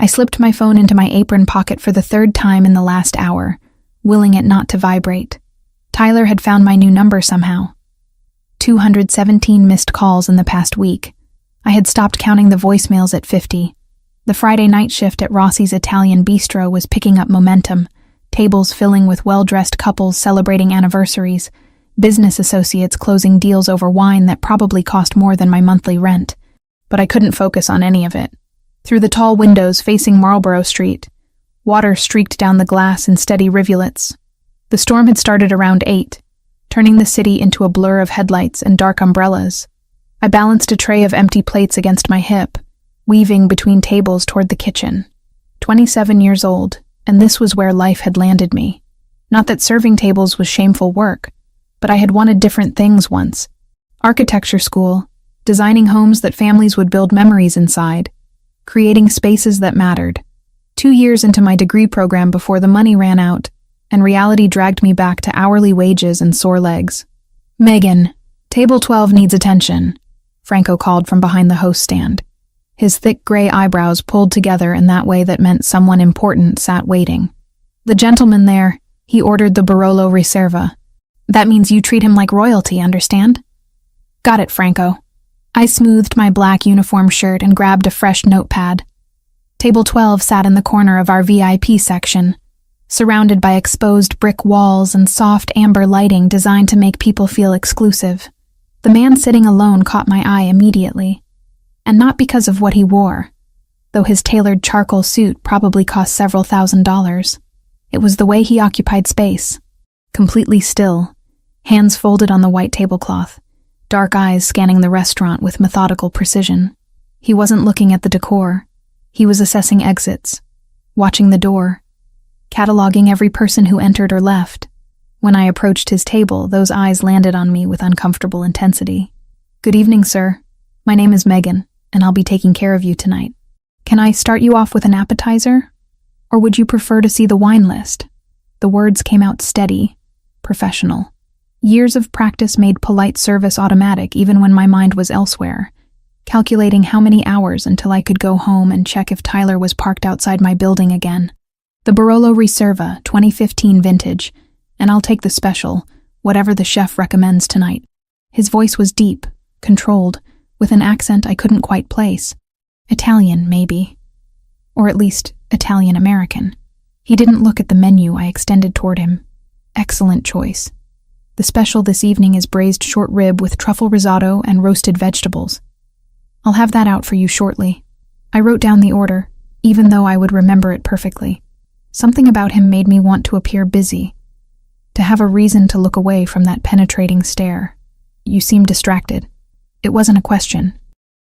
I slipped my phone into my apron pocket for the third time in the last hour, willing it not to vibrate. Tyler had found my new number somehow. 217 missed calls in the past week. I had stopped counting the voicemails at 50. The Friday night shift at Rossi's Italian Bistro was picking up momentum, tables filling with well-dressed couples celebrating anniversaries, business associates closing deals over wine that probably cost more than my monthly rent. But I couldn't focus on any of it. Through the tall windows facing Marlborough Street, water streaked down the glass in steady rivulets. The storm had started around 8, turning the city into a blur of headlights and dark umbrellas. I balanced a tray of empty plates against my hip, weaving between tables toward the kitchen. 27 years old, and this was where life had landed me. Not that serving tables was shameful work, but I had wanted different things once. Architecture school, designing homes that families would build memories inside, creating spaces that mattered. 2 years into my degree program before the money ran out, and reality dragged me back to hourly wages and sore legs. "Megan, table 12 needs attention," Franco called from behind the host stand. His thick gray eyebrows pulled together in that way that meant someone important sat waiting. "The gentleman there," he ordered the Barolo Riserva. "That means you treat him like royalty, understand?" "Got it, Franco." I smoothed my black uniform shirt and grabbed a fresh notepad. Table 12 sat in the corner of our VIP section, surrounded by exposed brick walls and soft amber lighting designed to make people feel exclusive. The man sitting alone caught my eye immediately, and not because of what he wore, though his tailored charcoal suit probably cost several $1,000s. It was the way he occupied space, completely still, hands folded on the white tablecloth, dark eyes scanning the restaurant with methodical precision. He wasn't looking at the decor. He was assessing exits, watching the door, cataloging every person who entered or left. When I approached his table, those eyes landed on me with uncomfortable intensity. "Good evening, sir. My name is Megan, and I'll be taking care of you tonight. Can I start you off with an appetizer? Or would you prefer to see the wine list?" The words came out steady, professional. Years of practice made polite service automatic even when my mind was elsewhere, calculating how many hours until I could go home and check if Tyler was parked outside my building again. "The Barolo Riserva, 2015 vintage, and I'll take the special, whatever the chef recommends tonight." His voice was deep, controlled, with an accent I couldn't quite place. Italian, maybe. Or at least Italian-American. He didn't look at the menu I extended toward him. "Excellent choice. The special this evening is braised short rib with truffle risotto and roasted vegetables. I'll have that out for you shortly." I wrote down the order, even though I would remember it perfectly. Something about him made me want to appear busy, to have a reason to look away from that penetrating stare. "You seem distracted." It wasn't a question.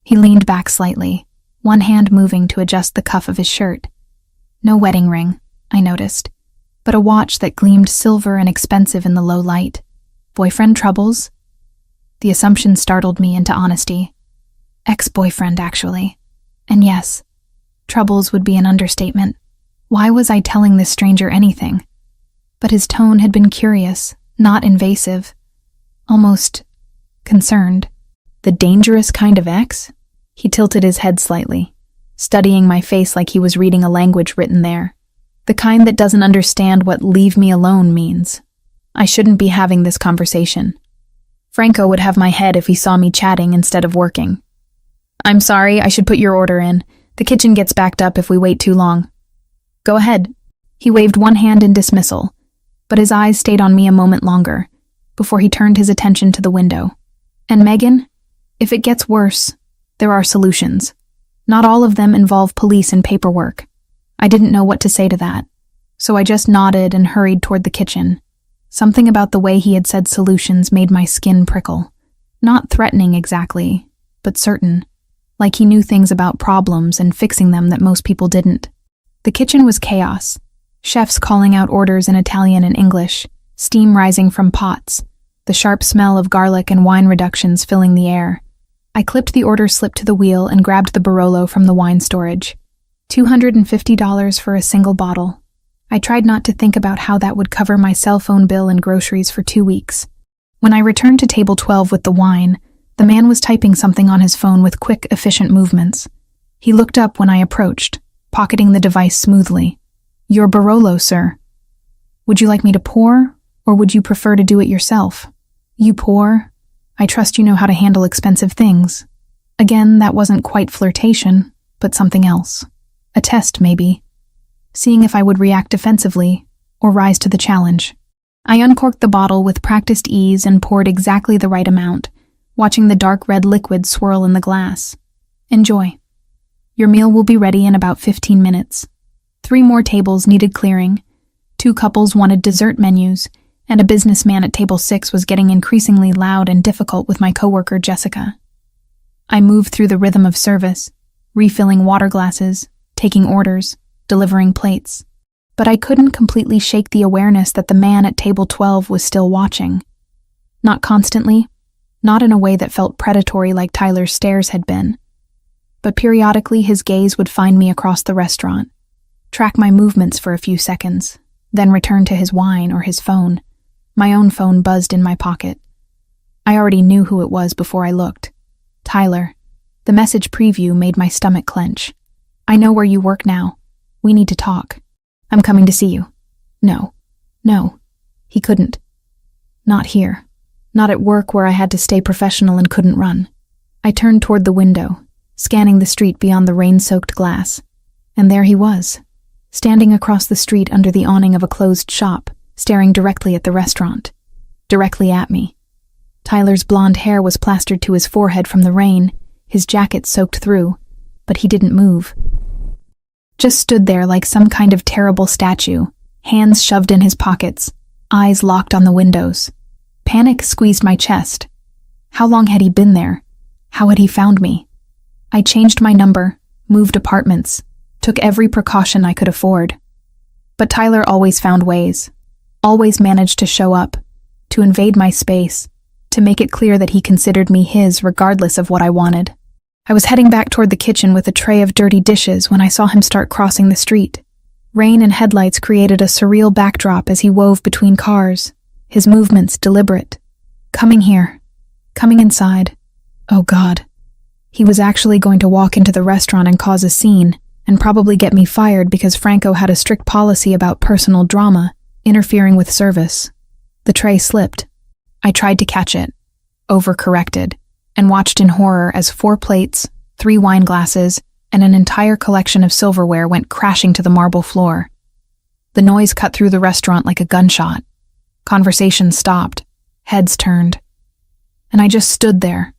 He leaned back slightly, one hand moving to adjust the cuff of his shirt. No wedding ring, I noticed, but a watch that gleamed silver and expensive in the low light. Boyfriend troubles? The assumption startled me into honesty. Ex-boyfriend, actually. And yes, troubles would be an understatement. Why was I telling this stranger anything? But his tone had been curious, not invasive, almost concerned. The dangerous kind of ex? He tilted his head slightly, studying my face like he was reading a language written there. The kind that doesn't understand what "leave me alone" means. I shouldn't be having this conversation. Franco would have my head if he saw me chatting instead of working. "I'm sorry, I should put your order in. The kitchen gets backed up if we wait too long." "Go ahead." He waved one hand in dismissal, but his eyes stayed on me a moment longer, before he turned his attention to the window. "And Megan, if it gets worse, there are solutions. Not all of them involve police and paperwork." I didn't know what to say to that, so I just nodded and hurried toward the kitchen. Something about the way he had said solutions made my skin prickle. Not threatening exactly, but certain, like he knew things about problems and fixing them that most people didn't. The kitchen was chaos. Chefs calling out orders in Italian and English, steam rising from pots, the sharp smell of garlic and wine reductions filling the air. I clipped the order slip to the wheel and grabbed the Barolo from the wine storage. $250 for a single bottle. I tried not to think about how that would cover my cell phone bill and groceries for 2 weeks. When I returned to table 12 with the wine, the man was typing something on his phone with quick, efficient movements. He looked up when I approached, pocketing the device smoothly. "Your Barolo, sir. Would you like me to pour, or would you prefer to do it yourself?" "You pour. I trust you know how to handle expensive things." Again, that wasn't quite flirtation, but something else. A test, maybe. Seeing if I would react defensively, or rise to the challenge. I uncorked the bottle with practiced ease and poured exactly the right amount, watching the dark red liquid swirl in the glass. "Enjoy. Your meal will be ready in about 15 minutes. 3 more tables needed clearing. 2 couples wanted dessert menus, and a businessman at table 6 was getting increasingly loud and difficult with my coworker Jessica." I moved through the rhythm of service, refilling water glasses, taking orders, delivering plates. But I couldn't completely shake the awareness that the man at table 12 was still watching. Not constantly, not in a way that felt predatory like Tyler's stares had been. But periodically his gaze would find me across the restaurant, track my movements for a few seconds, then return to his wine or his phone. My own phone buzzed in my pocket. I already knew who it was before I looked. "Tyler." The message preview made my stomach clench. "I know where you work now. We need to talk. I'm coming to see you." No. He couldn't. Not here. Not at work where I had to stay professional and couldn't run. I turned toward the window, scanning the street beyond the rain-soaked glass. And there he was, standing across the street under the awning of a closed shop, staring directly at the restaurant. Directly at me. Tyler's blonde hair was plastered to his forehead from the rain, his jacket soaked through, but he didn't move. Just stood there like some kind of terrible statue, hands shoved in his pockets, eyes locked on the windows. Panic squeezed my chest. How long had he been there? How had he found me? I changed my number, moved apartments, took every precaution I could afford. But Tyler always found ways, always managed to show up, to invade my space, to make it clear that he considered me his regardless of what I wanted. I was heading back toward the kitchen with a tray of dirty dishes when I saw him start crossing the street. Rain and headlights created a surreal backdrop as he wove between cars, his movements deliberate. Coming here. Coming inside. Oh God. He was actually going to walk into the restaurant and cause a scene, and probably get me fired because Franco had a strict policy about personal drama, interfering with service. The tray slipped. I tried to catch it, overcorrected, and watched in horror as 4 plates, 3 wine glasses, and an entire collection of silverware went crashing to the marble floor. The noise cut through the restaurant like a gunshot. Conversation stopped, heads turned. And I just stood there,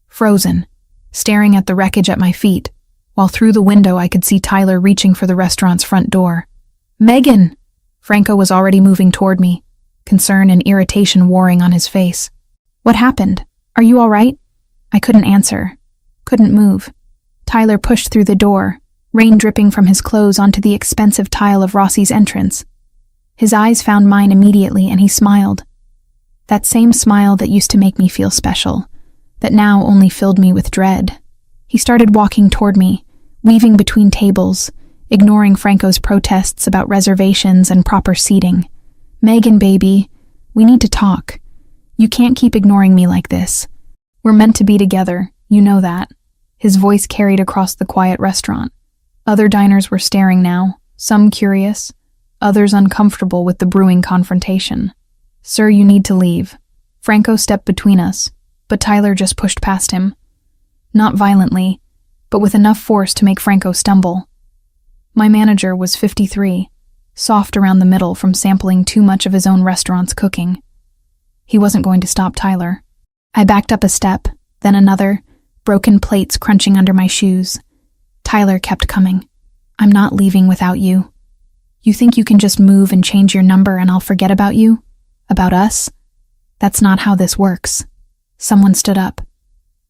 frozen, staring at the wreckage at my feet, while through the window I could see Tyler reaching for the restaurant's front door. "Megan!" Franco was already moving toward me, concern and irritation warring on his face. "What happened? Are you all right?" I couldn't answer, couldn't move. Tyler pushed through the door, rain dripping from his clothes onto the expensive tile of Rossi's entrance. His eyes found mine immediately and he smiled. That same smile that used to make me feel special, that now only filled me with dread. He started walking toward me, weaving between tables, ignoring Franco's protests about reservations and proper seating. "Megan, baby, we need to talk. You can't keep ignoring me like this. We're meant to be together, you know that." His voice carried across the quiet restaurant. Other diners were staring now, some curious, others uncomfortable with the brewing confrontation. "Sir, you need to leave." Franco stepped between us, but Tyler just pushed past him. Not violently, but with enough force to make Franco stumble. My manager was 53, soft around the middle from sampling too much of his own restaurant's cooking. He wasn't going to stop Tyler. I backed up a step, then another, broken plates crunching under my shoes. Tyler kept coming. "I'm not leaving without you. You think you can just move and change your number and I'll forget about you? About us? That's not how this works." Someone stood up.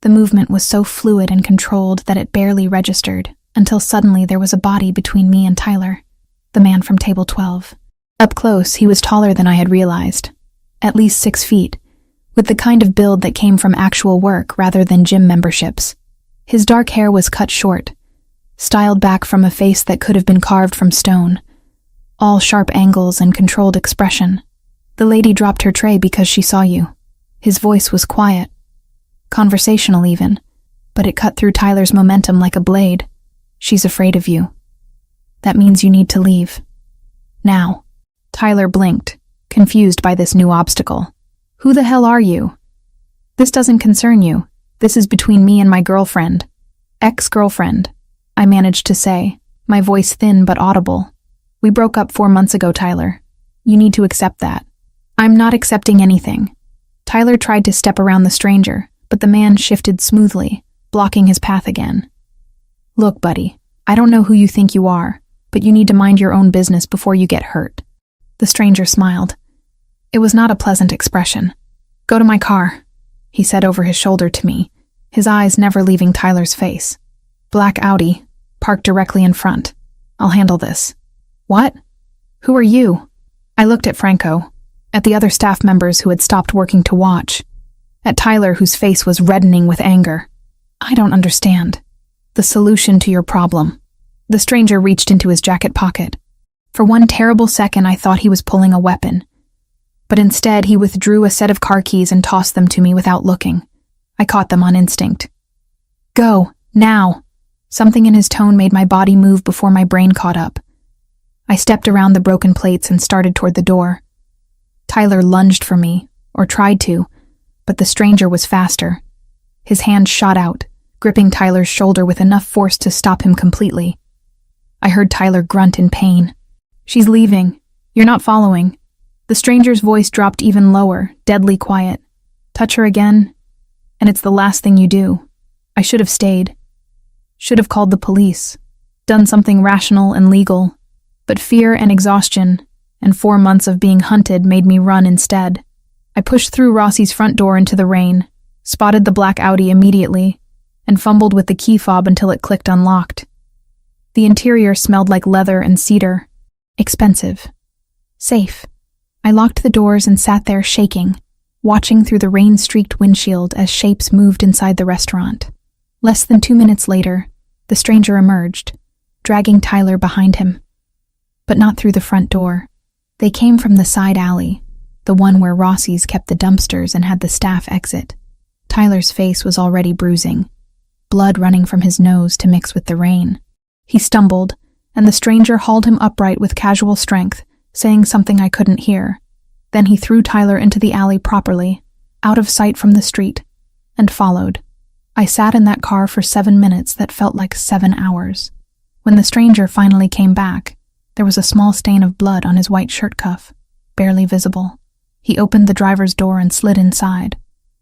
The movement was so fluid and controlled that it barely registered, until suddenly there was a body between me and Tyler, the man from table 12. Up close, he was taller than I had realized. At least 6 feet, with the kind of build that came from actual work rather than gym memberships. His dark hair was cut short, styled back from a face that could have been carved from stone, all sharp angles and controlled expression. "The lady dropped her tray because she saw you." His voice was quiet, conversational even, but it cut through Tyler's momentum like a blade. "She's afraid of you." That means you need to leave. Now. Tyler blinked, confused by this new obstacle. Who the hell are you? This doesn't concern you. This is between me and my girlfriend. Ex-girlfriend, I managed to say, my voice thin but audible. We broke up 4 months ago, Tyler. You need to accept that. I'm not accepting anything. Tyler tried to step around the stranger, but the man shifted smoothly, blocking his path again. Look, buddy, I don't know who you think you are, but you need to mind your own business before you get hurt. The stranger smiled. It was not a pleasant expression. Go to my car, he said over his shoulder to me, his eyes never leaving Tyler's face. Black Audi, parked directly in front. I'll handle this. What? Who are you? I looked at Franco, at the other staff members who had stopped working to watch, at Tyler whose face was reddening with anger. I don't understand. The solution to your problem. The stranger reached into his jacket pocket. For one terrible second I thought he was pulling a weapon, but instead he withdrew a set of car keys and tossed them to me without looking. I caught them on instinct. Go, now. Something in his tone made my body move before my brain caught up. I stepped around the broken plates and started toward the door. Tyler lunged for me, or tried to, but the stranger was faster. His hand shot out, gripping Tyler's shoulder with enough force to stop him completely. I heard Tyler grunt in pain. She's leaving. You're not following. The stranger's voice dropped even lower, deadly quiet. Touch her again, and it's the last thing you do. I should have stayed. Should have called the police. Done something rational and legal. But fear and exhaustion, and 4 months of being hunted made me run instead. I pushed through Rossi's front door into the rain, spotted the black Audi immediately, and fumbled with the key fob until it clicked unlocked. The interior smelled like leather and cedar. Expensive. Safe. I locked the doors and sat there shaking, watching through the rain-streaked windshield as shapes moved inside the restaurant. Less than 2 minutes later, the stranger emerged, dragging Tyler behind him. But not through the front door. They came from the side alley, the one where Rossi's kept the dumpsters and had the staff exit. Tyler's face was already bruising, blood running from his nose to mix with the rain. He stumbled, and the stranger hauled him upright with casual strength, saying something I couldn't hear. Then he threw Tyler into the alley properly, out of sight from the street, and followed. I sat in that car for 7 minutes that felt like 7 hours. When the stranger finally came back, there was a small stain of blood on his white shirt cuff, barely visible. He opened the driver's door and slid inside,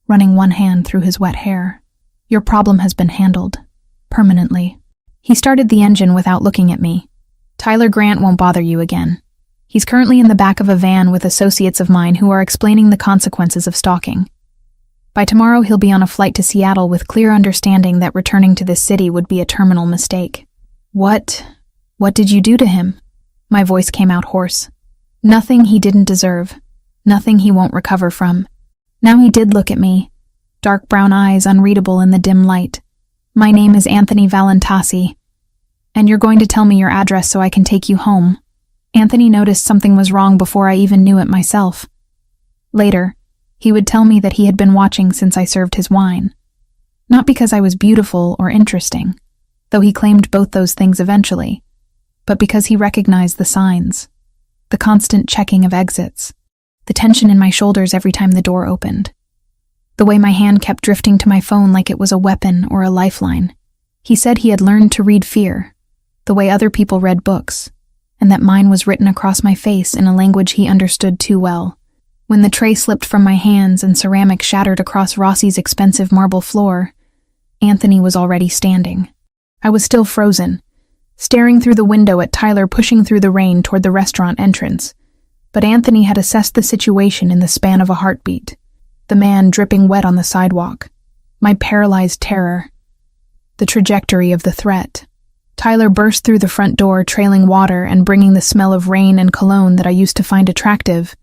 running one hand through his wet hair. Your problem has been handled. Permanently. He started the engine without looking at me. Tyler Grant won't bother you again. He's currently in the back of a van with associates of mine who are explaining the consequences of stalking. By tomorrow he'll be on a flight to Seattle with clear understanding that returning to this city would be a terminal mistake. What did you do to him? My voice came out hoarse. Nothing he didn't deserve. Nothing he won't recover from. Now he did look at me. Dark brown eyes unreadable in the dim light. My name is Anthony Valentasi. And you're going to tell me your address so I can take you home. Anthony noticed something was wrong before I even knew it myself. Later, he would tell me that he had been watching since I served his wine. Not because I was beautiful or interesting, though he claimed both those things eventually, but because he recognized the signs, the constant checking of exits, the tension in my shoulders every time the door opened, the way my hand kept drifting to my phone like it was a weapon or a lifeline. He said he had learned to read fear, the way other people read books, and that mine was written across my face in a language he understood too well. When the tray slipped from my hands and ceramic shattered across Rossi's expensive marble floor, Anthony was already standing. I was still frozen, staring through the window at Tyler pushing through the rain toward the restaurant entrance. But Anthony had assessed the situation in the span of a heartbeat. The man dripping wet on the sidewalk. My paralyzed terror. The trajectory of the threat. Tyler burst through the front door, trailing water and bringing the smell of rain and cologne that I used to find attractive,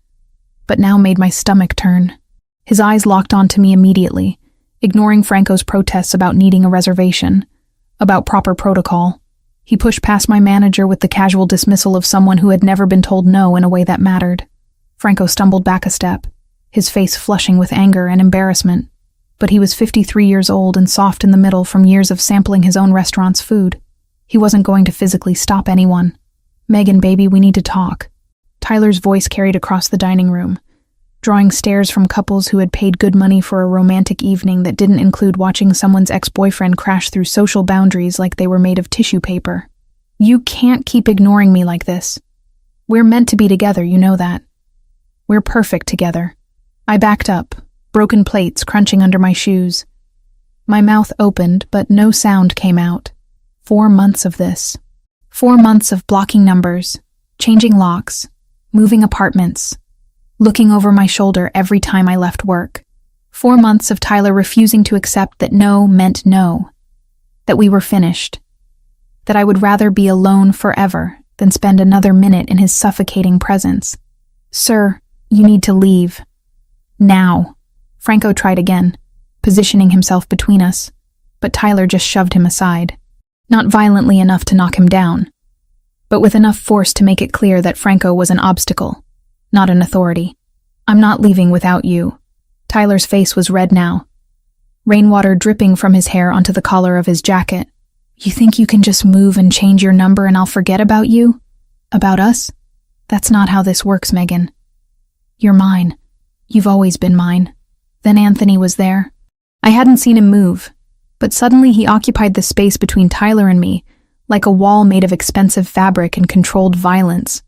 but now made my stomach turn. His eyes locked onto me immediately, ignoring Franco's protests about needing a reservation, about proper protocol. He pushed past my manager with the casual dismissal of someone who had never been told no in a way that mattered. Franco stumbled back a step, his face flushing with anger and embarrassment, but he was 53 years old and soft in the middle from years of sampling his own restaurant's food. He wasn't going to physically stop anyone, Megan, baby, we need to talk. Tyler's voice carried across the dining room, drawing stares from couples who had paid good money for a romantic evening that didn't include watching someone's ex-boyfriend crash through social boundaries like they were made of tissue paper. You can't keep ignoring me like this. We're meant to be together, you know that. We're perfect together. I backed up, broken plates crunching under my shoes. My mouth opened, but no sound came out. 4 months of this. 4 months of blocking numbers, changing locks, moving apartments, looking over my shoulder every time I left work. 4 months of Tyler refusing to accept that no meant no, that we were finished, that I would rather be alone forever than spend another minute in his suffocating presence. Sir, you need to leave. Now. Franco tried again, positioning himself between us, but Tyler just shoved him aside. Not violently enough to knock him down, but with enough force to make it clear that Franco was an obstacle, not an authority. I'm not leaving without you. Tyler's face was red now, rainwater dripping from his hair onto the collar of his jacket. You think you can just move and change your number and I'll forget about you? About us? That's not how this works, Megan. You're mine. You've always been mine. Then Anthony was there. I hadn't seen him move, but suddenly he occupied the space between Tyler and me, like a wall made of expensive fabric and controlled violence.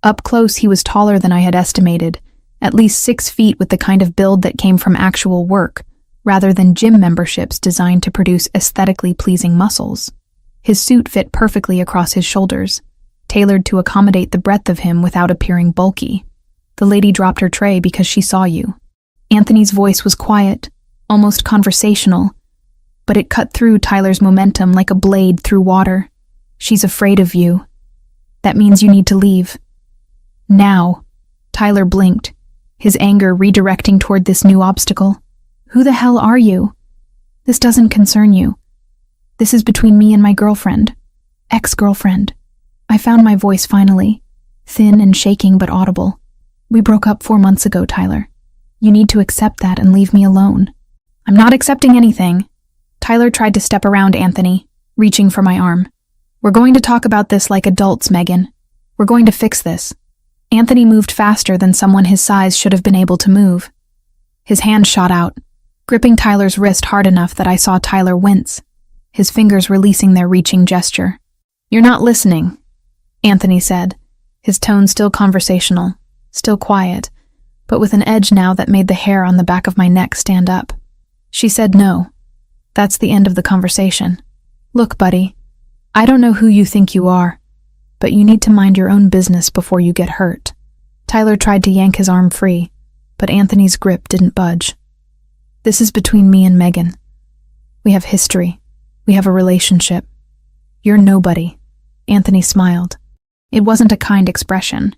Up close, he was taller than I had estimated, at least 6 feet, with the kind of build that came from actual work, rather than gym memberships designed to produce aesthetically pleasing muscles. His suit fit perfectly across his shoulders, tailored to accommodate the breadth of him without appearing bulky. The lady dropped her tray because she saw you. Anthony's voice was quiet, almost conversational, but it cut through Tyler's momentum like a blade through water. She's afraid of you. That means you need to leave. Now. Tyler blinked, his anger redirecting toward this new obstacle. Who the hell are you? This doesn't concern you. This is between me and my girlfriend. Ex-girlfriend. I found my voice finally, thin and shaking but audible. We broke up 4 months ago, Tyler. You need to accept that and leave me alone. I'm not accepting anything. Tyler tried to step around Anthony, reaching for my arm. We're going to talk about this like adults, Megan. We're going to fix this. Anthony moved faster than someone his size should have been able to move. His hand shot out, gripping Tyler's wrist hard enough that I saw Tyler wince, his fingers releasing their reaching gesture. You're not listening, Anthony said, his tone still conversational, still quiet, but with an edge now that made the hair on the back of my neck stand up. She said no. That's the end of the conversation. Look, buddy, I don't know who you think you are, but you need to mind your own business before you get hurt. Tyler tried to yank his arm free, but Anthony's grip didn't budge. This is between me and Megan. We have history. We have a relationship. You're nobody. Anthony smiled. It wasn't a kind expression.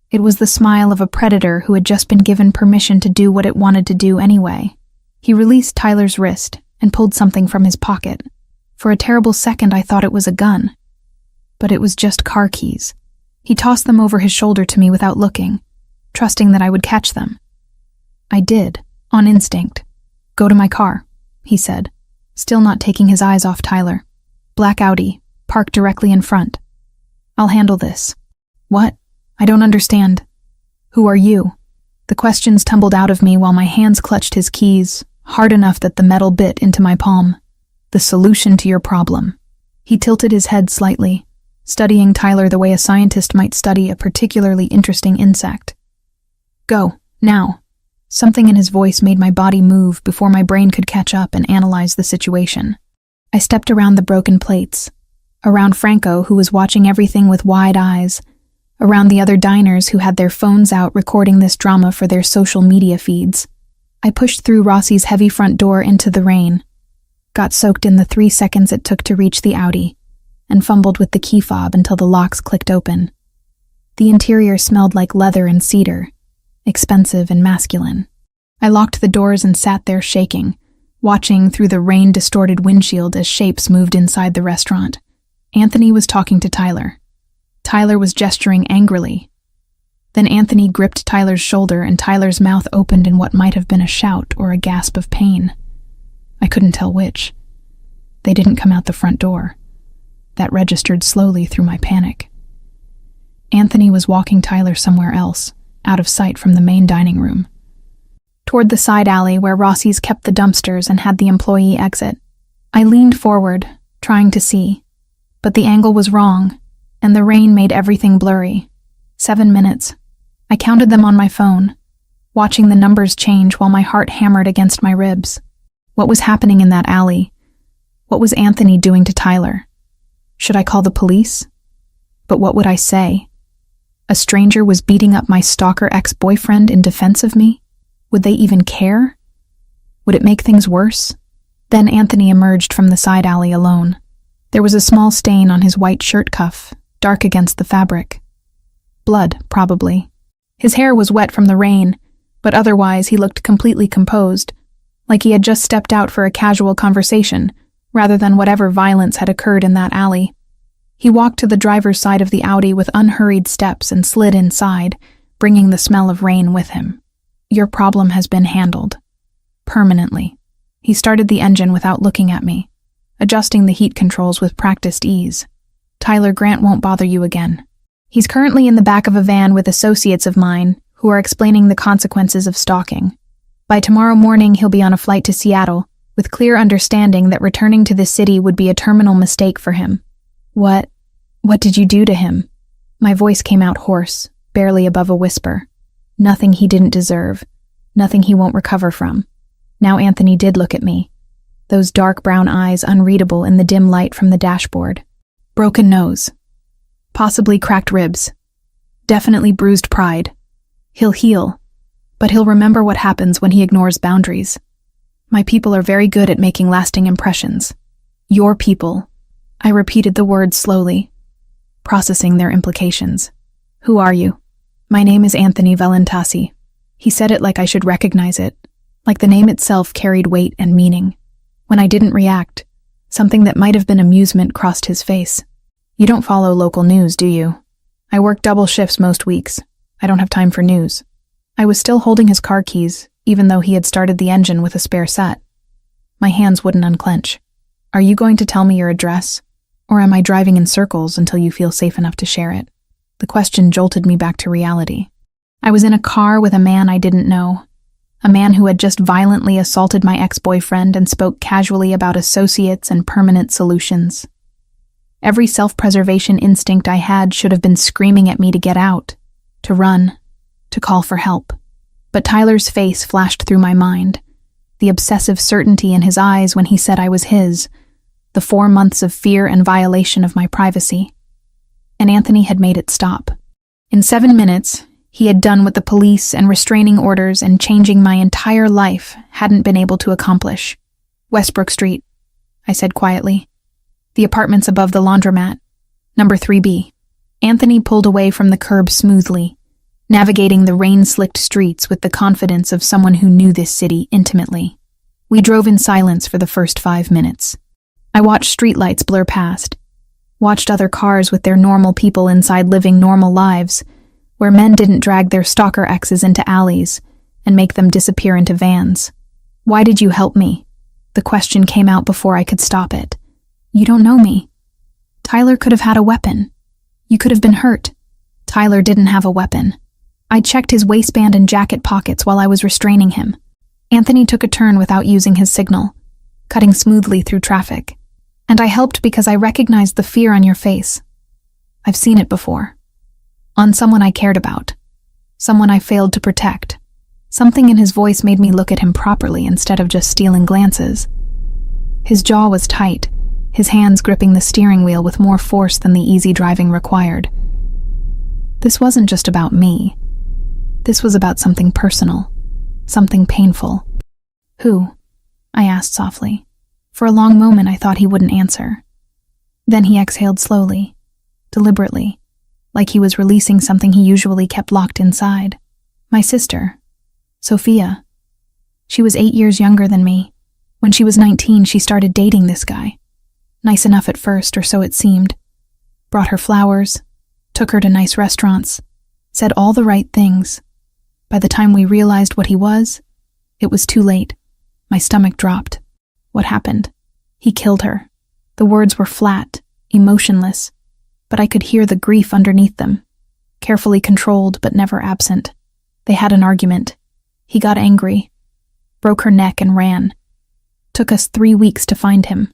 It was the smile of a predator who had just been given permission to do what it wanted to do anyway. He released Tyler's wrist and pulled something from his pocket. For a terrible second, I thought it was a gun. But it was just car keys. He tossed them over his shoulder to me without looking, trusting that I would catch them. I did, on instinct. Go to my car, he said, still not taking his eyes off Tyler. Black Audi, parked directly in front. I'll handle this. What? I don't understand. Who are you? The questions tumbled out of me while my hands clutched his keys, hard enough that the metal bit into my palm. The solution to your problem. He tilted his head slightly, studying Tyler the way a scientist might study a particularly interesting insect. Go, now. Something in his voice made my body move before my brain could catch up and analyze the situation. I stepped around the broken plates, around Franco, who was watching everything with wide eyes, around the other diners who had their phones out recording this drama for their social media feeds. I pushed through Rossi's heavy front door into the rain, got soaked in the 3 seconds it took to reach the Audi, and fumbled with the key fob until the locks clicked open. The interior smelled like leather and cedar, expensive and masculine. I locked the doors and sat there shaking, watching through the rain-distorted windshield as shapes moved inside the restaurant. Anthony was talking to Tyler. Tyler was gesturing angrily. Then Anthony gripped Tyler's shoulder and Tyler's mouth opened in what might have been a shout or a gasp of pain. I couldn't tell which. They didn't come out the front door. That registered slowly through my panic. Anthony was walking Tyler somewhere else, out of sight from the main dining room. Toward the side alley where Rossi's kept the dumpsters and had the employee exit. I leaned forward, trying to see, but the angle was wrong, and the rain made everything blurry. 7 minutes. I counted them on my phone, watching the numbers change while my heart hammered against my ribs. What was happening in that alley? What was Anthony doing to Tyler? Should I call the police? But what would I say? A stranger was beating up my stalker ex-boyfriend in defense of me? Would they even care? Would it make things worse? Then Anthony emerged from the side alley alone. There was a small stain on his white shirt cuff, dark against the fabric. Blood, probably. His hair was wet from the rain, but otherwise he looked completely composed, like he had just stepped out for a casual conversation, rather than whatever violence had occurred in that alley. He walked to the driver's side of the Audi with unhurried steps and slid inside, bringing the smell of rain with him. Your problem has been handled. Permanently. He started the engine without looking at me, adjusting the heat controls with practiced ease. Tyler Grant won't bother you again. He's currently in the back of a van with associates of mine who are explaining the consequences of stalking. By tomorrow morning, he'll be on a flight to Seattle, with clear understanding that returning to the city would be a terminal mistake for him. What did you do to him? My voice came out hoarse, barely above a whisper. Nothing he didn't deserve. Nothing he won't recover from. Now Anthony did look at me. Those dark brown eyes unreadable in the dim light from the dashboard. Broken nose. Possibly cracked ribs. Definitely bruised pride. He'll heal, but he'll remember what happens when he ignores boundaries. My people are very good at making lasting impressions. Your people. I repeated the words slowly, processing their implications. Who are you? My name is Anthony Valentasi. He said it like I should recognize it, like the name itself carried weight and meaning. When I didn't react, something that might have been amusement crossed his face. You don't follow local news, do you? I work double shifts most weeks. I don't have time for news. I was still holding his car keys, even though he had started the engine with a spare set. My hands wouldn't unclench. Are you going to tell me your address? Or am I driving in circles until you feel safe enough to share it? The question jolted me back to reality. I was in a car with a man I didn't know. A man who had just violently assaulted my ex-boyfriend and spoke casually about associates and permanent solutions. Every self-preservation instinct I had should have been screaming at me to get out, to run, to call for help. But Tyler's face flashed through my mind, the obsessive certainty in his eyes when he said I was his, the 4 months of fear and violation of my privacy. And Anthony had made it stop. In 7 minutes, he had done what the police and restraining orders and changing my entire life hadn't been able to accomplish. Westbrook Street, I said quietly. The apartments above the laundromat. Number 3B. Anthony pulled away from the curb smoothly, navigating the rain-slicked streets with the confidence of someone who knew this city intimately. We drove in silence for the first 5 minutes. I watched streetlights blur past, watched other cars with their normal people inside living normal lives, where men didn't drag their stalker exes into alleys and make them disappear into vans. Why did you help me? The question came out before I could stop it. You don't know me. Tyler could have had a weapon. You could have been hurt. Tyler didn't have a weapon. I checked his waistband and jacket pockets while I was restraining him. Anthony took a turn without using his signal, cutting smoothly through traffic. And I helped because I recognized the fear on your face. I've seen it before. On someone I cared about. Someone I failed to protect. Something in his voice made me look at him properly instead of just stealing glances. His jaw was tight, his hands gripping the steering wheel with more force than the easy driving required. This wasn't just about me. This was about something personal, something painful. Who? I asked softly. For a long moment I thought he wouldn't answer. Then he exhaled slowly, deliberately, like he was releasing something he usually kept locked inside. My sister, Sophia. She was 8 years younger than me. When she was 19, she started dating this guy. Nice enough at first, or so it seemed. Brought her flowers, took her to nice restaurants, said all the right things. By the time we realized what he was, it was too late. My stomach dropped. What happened? He killed her. The words were flat, emotionless, but I could hear the grief underneath them. carefully controlled but never absent. They had an argument. He got angry, broke her neck and ran. Took us 3 weeks to find him.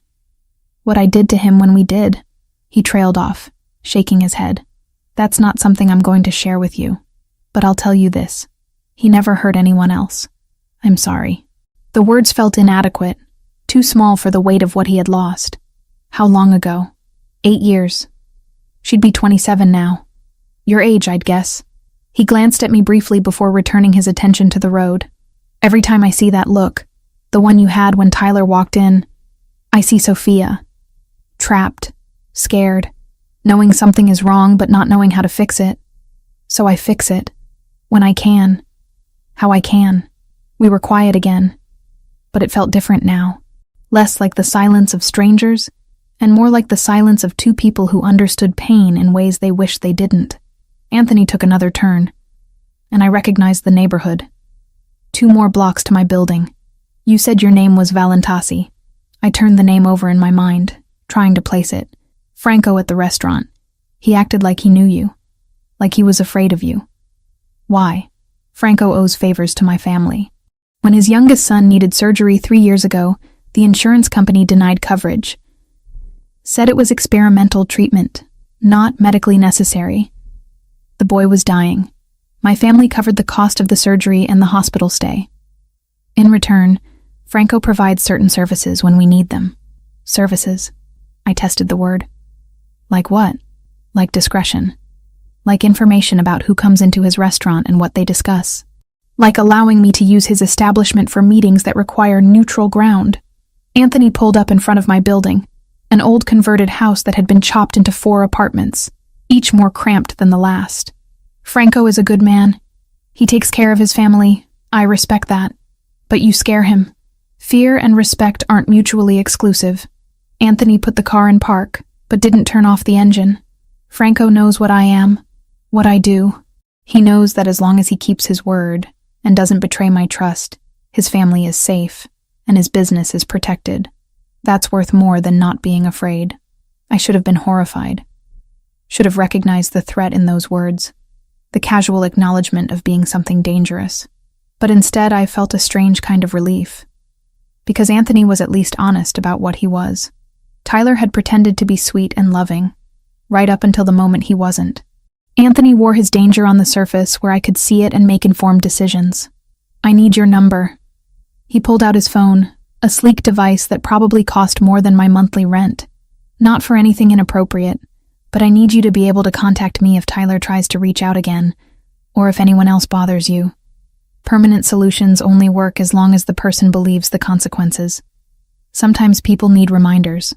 What I did to him when we did, he trailed off, shaking his head. That's not something I'm going to share with you, but I'll tell you this. He never hurt anyone else. I'm sorry. The words felt inadequate, too small for the weight of what he had lost. How long ago? 8 years. She'd be 27 now. Your age, I'd guess. He glanced at me briefly before returning his attention to the road. Every time I see that look, the one you had when Tyler walked in, I see Sophia. Trapped, scared, knowing something is wrong but not knowing how to fix it. So I fix it. When I can. How I can. We were quiet again. But it felt different now. Less like the silence of strangers, and more like the silence of two people who understood pain in ways they wished they didn't. Anthony took another turn, and I recognized the neighborhood. 2 more blocks to my building. You said your name was Valentasi. I turned the name over in my mind, trying to place it. Franco at the restaurant. He acted like he knew you. Like he was afraid of you. Why? Franco owes favors to my family. When his youngest son needed surgery 3 years ago, the insurance company denied coverage. Said it was experimental treatment, not medically necessary. The boy was dying. My family covered the cost of the surgery and the hospital stay. In return, Franco provides certain services when we need them. Services. I tested the word. Like what? Like discretion. Like information about who comes into his restaurant and what they discuss. Like allowing me to use his establishment for meetings that require neutral ground. Anthony pulled up in front of my building, an old converted house that had been chopped into 4 apartments, each more cramped than the last. Franco is a good man. He takes care of his family. I respect that. But you scare him. Fear and respect aren't mutually exclusive. Anthony put the car in park, but didn't turn off the engine. Franco knows what I am, what I do. He knows that as long as he keeps his word and doesn't betray my trust, his family is safe and his business is protected. That's worth more than not being afraid. I should have been horrified. Should have recognized the threat in those words, the casual acknowledgement of being something dangerous. But instead I felt a strange kind of relief. Because Anthony was at least honest about what he was. Tyler had pretended to be sweet and loving, right up until the moment he wasn't. Anthony wore his danger on the surface where I could see it and make informed decisions. I need your number. He pulled out his phone, a sleek device that probably cost more than my monthly rent. Not for anything inappropriate, but I need you to be able to contact me if Tyler tries to reach out again, or if anyone else bothers you. Permanent solutions only work as long as the person believes the consequences. Sometimes people need reminders.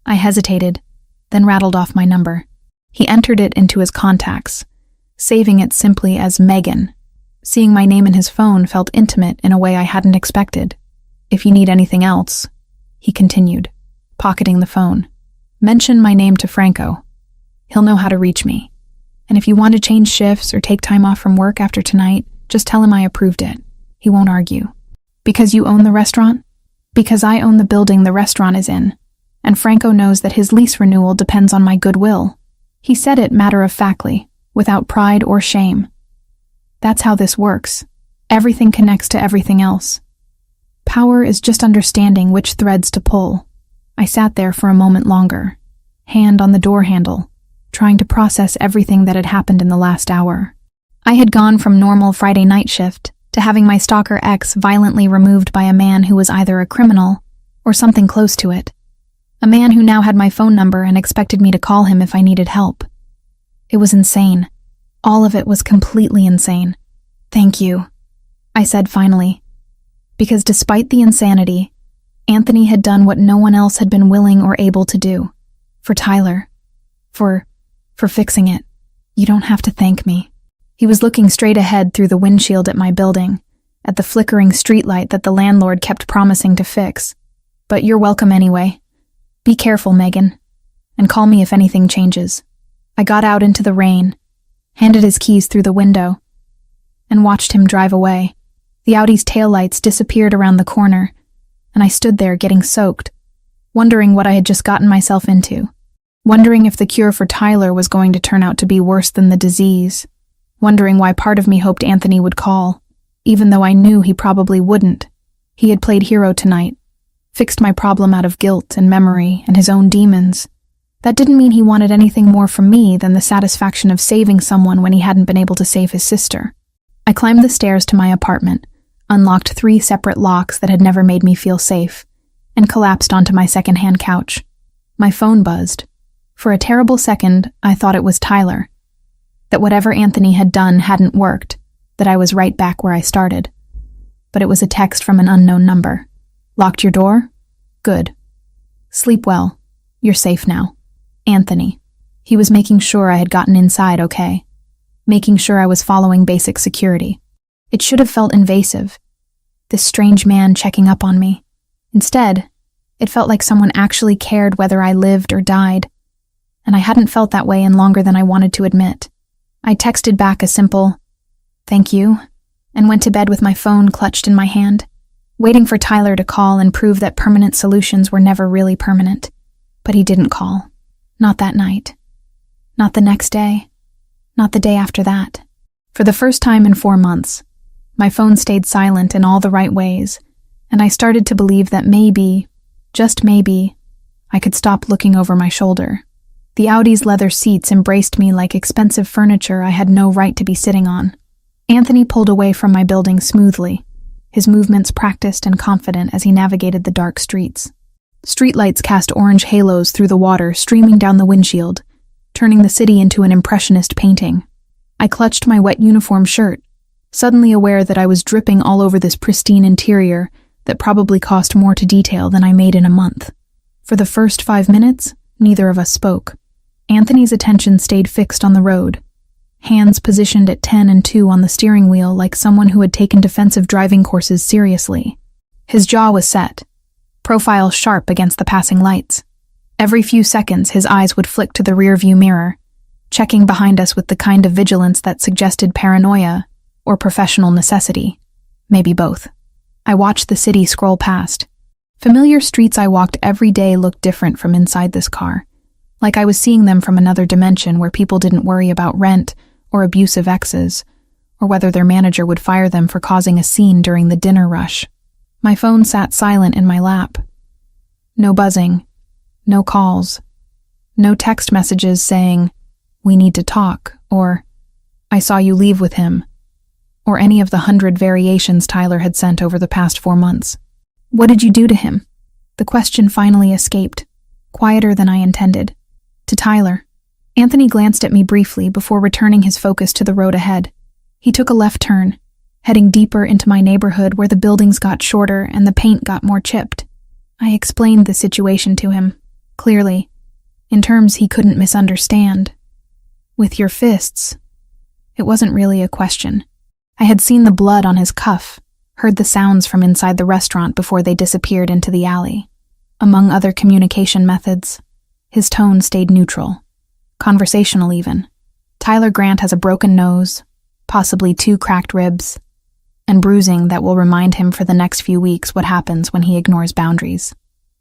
I hesitated, then rattled off my number. He entered it into his contacts, saving it simply as Megan. Seeing my name in his phone felt intimate in a way I hadn't expected. If you need anything else, he continued, pocketing the phone. Mention my name to Franco. He'll know how to reach me. And if you want to change shifts or take time off from work after tonight, just tell him I approved it. He won't argue. Because you own the restaurant? Because I own the building the restaurant is in. And Franco knows that his lease renewal depends on my goodwill. He said it matter-of-factly, without pride or shame. That's how this works. Everything connects to everything else. Power is just understanding which threads to pull. I sat there for a moment longer, hand on the door handle, trying to process everything that had happened in the last hour. I had gone from normal Friday night shift to having my stalker ex violently removed by a man who was either a criminal or something close to it. A man who now had my phone number and expected me to call him if I needed help. It was insane. All of it was completely insane. Thank you, I said finally. Because despite the insanity, Anthony had done what no one else had been willing or able to do. For Tyler. For fixing it. You don't have to thank me. He was looking straight ahead through the windshield at my building, at the flickering streetlight that the landlord kept promising to fix. But you're welcome anyway. Be careful, Megan, and call me if anything changes. I got out into the rain, handed his keys through the window, and watched him drive away. The Audi's taillights disappeared around the corner, and I stood there getting soaked, wondering what I had just gotten myself into. wondering if the cure for Tyler was going to turn out to be worse than the disease, wondering why part of me hoped Anthony would call, even though I knew he probably wouldn't. He had played hero tonight, fixed my problem out of guilt and memory and his own demons. That didn't mean he wanted anything more from me than the satisfaction of saving someone when he hadn't been able to save his sister. I climbed the stairs to my apartment, unlocked 3 separate locks that had never made me feel safe, and collapsed onto my second-hand couch. My phone buzzed. For a terrible second, I thought it was Tyler. That whatever Anthony had done hadn't worked, that I was right back where I started. But it was a text from an unknown number. Locked your door? Good. Sleep well. You're safe now. Anthony. He was making sure I had gotten inside okay. Making sure I was following basic security. It should have felt invasive. This strange man checking up on me. Instead, it felt like someone actually cared whether I lived or died. And I hadn't felt that way in longer than I wanted to admit. I texted back a simple, "Thank you," and went to bed with my phone clutched in my hand, waiting for Tyler to call and prove that permanent solutions were never really permanent. But he didn't call. Not that night. Not the next day. Not the day after that. For the first time in 4 months, my phone stayed silent in all the right ways, and I started to believe that maybe, just maybe, I could stop looking over my shoulder. The Audi's leather seats embraced me like expensive furniture I had no right to be sitting on. Anthony pulled away from my building smoothly, his movements practiced and confident as he navigated the dark streets. Streetlights cast orange halos through the water streaming down the windshield, turning the city into an impressionist painting. I clutched my wet uniform shirt, suddenly aware that I was dripping all over this pristine interior that probably cost more to detail than I made in a month. For the first 5 minutes, neither of us spoke. Anthony's attention stayed fixed on the road, hands positioned at 10 and 2 on the steering wheel like someone who had taken defensive driving courses seriously. His jaw was set, profile sharp against the passing lights. Every few seconds, his eyes would flick to the rearview mirror, checking behind us with the kind of vigilance that suggested paranoia or professional necessity. Maybe both. I watched the city scroll past. Familiar streets I walked every day looked different from inside this car, like I was seeing them from another dimension where people didn't worry about rent or abusive exes, or whether their manager would fire them for causing a scene during the dinner rush. My phone sat silent in my lap. No buzzing, no calls, no text messages saying, "We need to talk," or "I saw you leave with him," or any of the 100 variations Tyler had sent over the past 4 months. "What did you do to him?" The question finally escaped, quieter than I intended. To Tyler. Anthony glanced at me briefly before returning his focus to the road ahead. He took a left turn, heading deeper into my neighborhood where the buildings got shorter and the paint got more chipped. I explained the situation to him, clearly, in terms he couldn't misunderstand. "With your fists." It wasn't really a question. I had seen the blood on his cuff, heard the sounds from inside the restaurant before they disappeared into the alley. Among other communication methods, his tone stayed neutral, conversational even. Tyler Grant has a broken nose, possibly 2 cracked ribs, and bruising that will remind him for the next few weeks what happens when he ignores boundaries.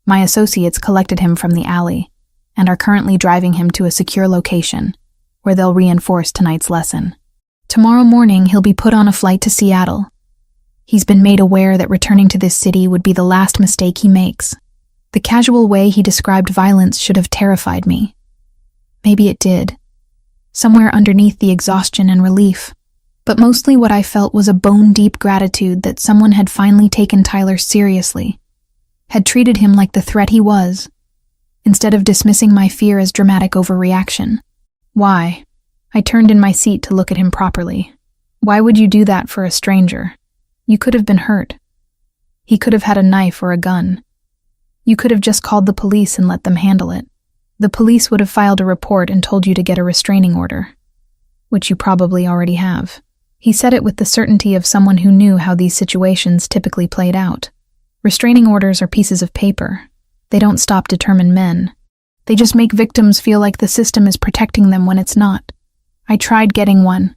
My associates collected him from the alley and are currently driving him to a secure location where they'll reinforce tonight's lesson. Tomorrow morning, he'll be put on a flight to Seattle. He's been made aware that returning to this city would be the last mistake he makes. The casual way he described violence should have terrified me. Maybe it did, somewhere underneath the exhaustion and relief. But mostly what I felt was a bone-deep gratitude that someone had finally taken Tyler seriously, had treated him like the threat he was, instead of dismissing my fear as dramatic overreaction. Why? I turned in my seat to look at him properly. Why would you do that for a stranger? You could have been hurt. He could have had a knife or a gun. You could have just called the police and let them handle it. The police would have filed a report and told you to get a restraining order, which you probably already have. He said it with the certainty of someone who knew how these situations typically played out. Restraining orders are pieces of paper. They don't stop determined men. They just make victims feel like the system is protecting them when it's not. I tried getting one.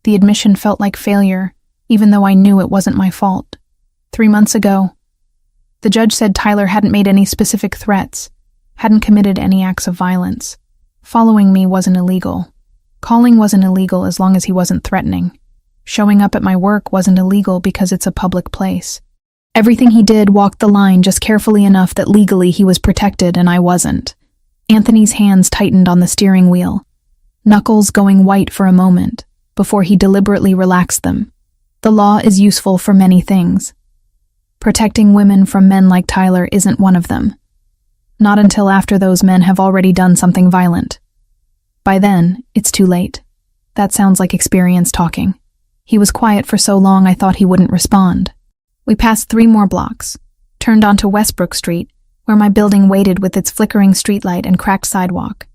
The admission felt like failure, even though I knew it wasn't my fault. 3 months ago, the judge said Tyler hadn't made any specific threats, hadn't committed any acts of violence. Following me wasn't illegal. Calling wasn't illegal as long as he wasn't threatening. Showing up at my work wasn't illegal because it's a public place. Everything he did walked the line just carefully enough that legally he was protected and I wasn't. Anthony's hands tightened on the steering wheel, knuckles going white for a moment, before he deliberately relaxed them. The law is useful for many things. Protecting women from men like Tyler isn't one of them. Not until after those men have already done something violent. By then, it's too late. That sounds like experience talking. He was quiet for so long I thought he wouldn't respond. We passed 3 more blocks, turned onto Westbrook Street, where my building waited with its flickering streetlight and cracked sidewalk.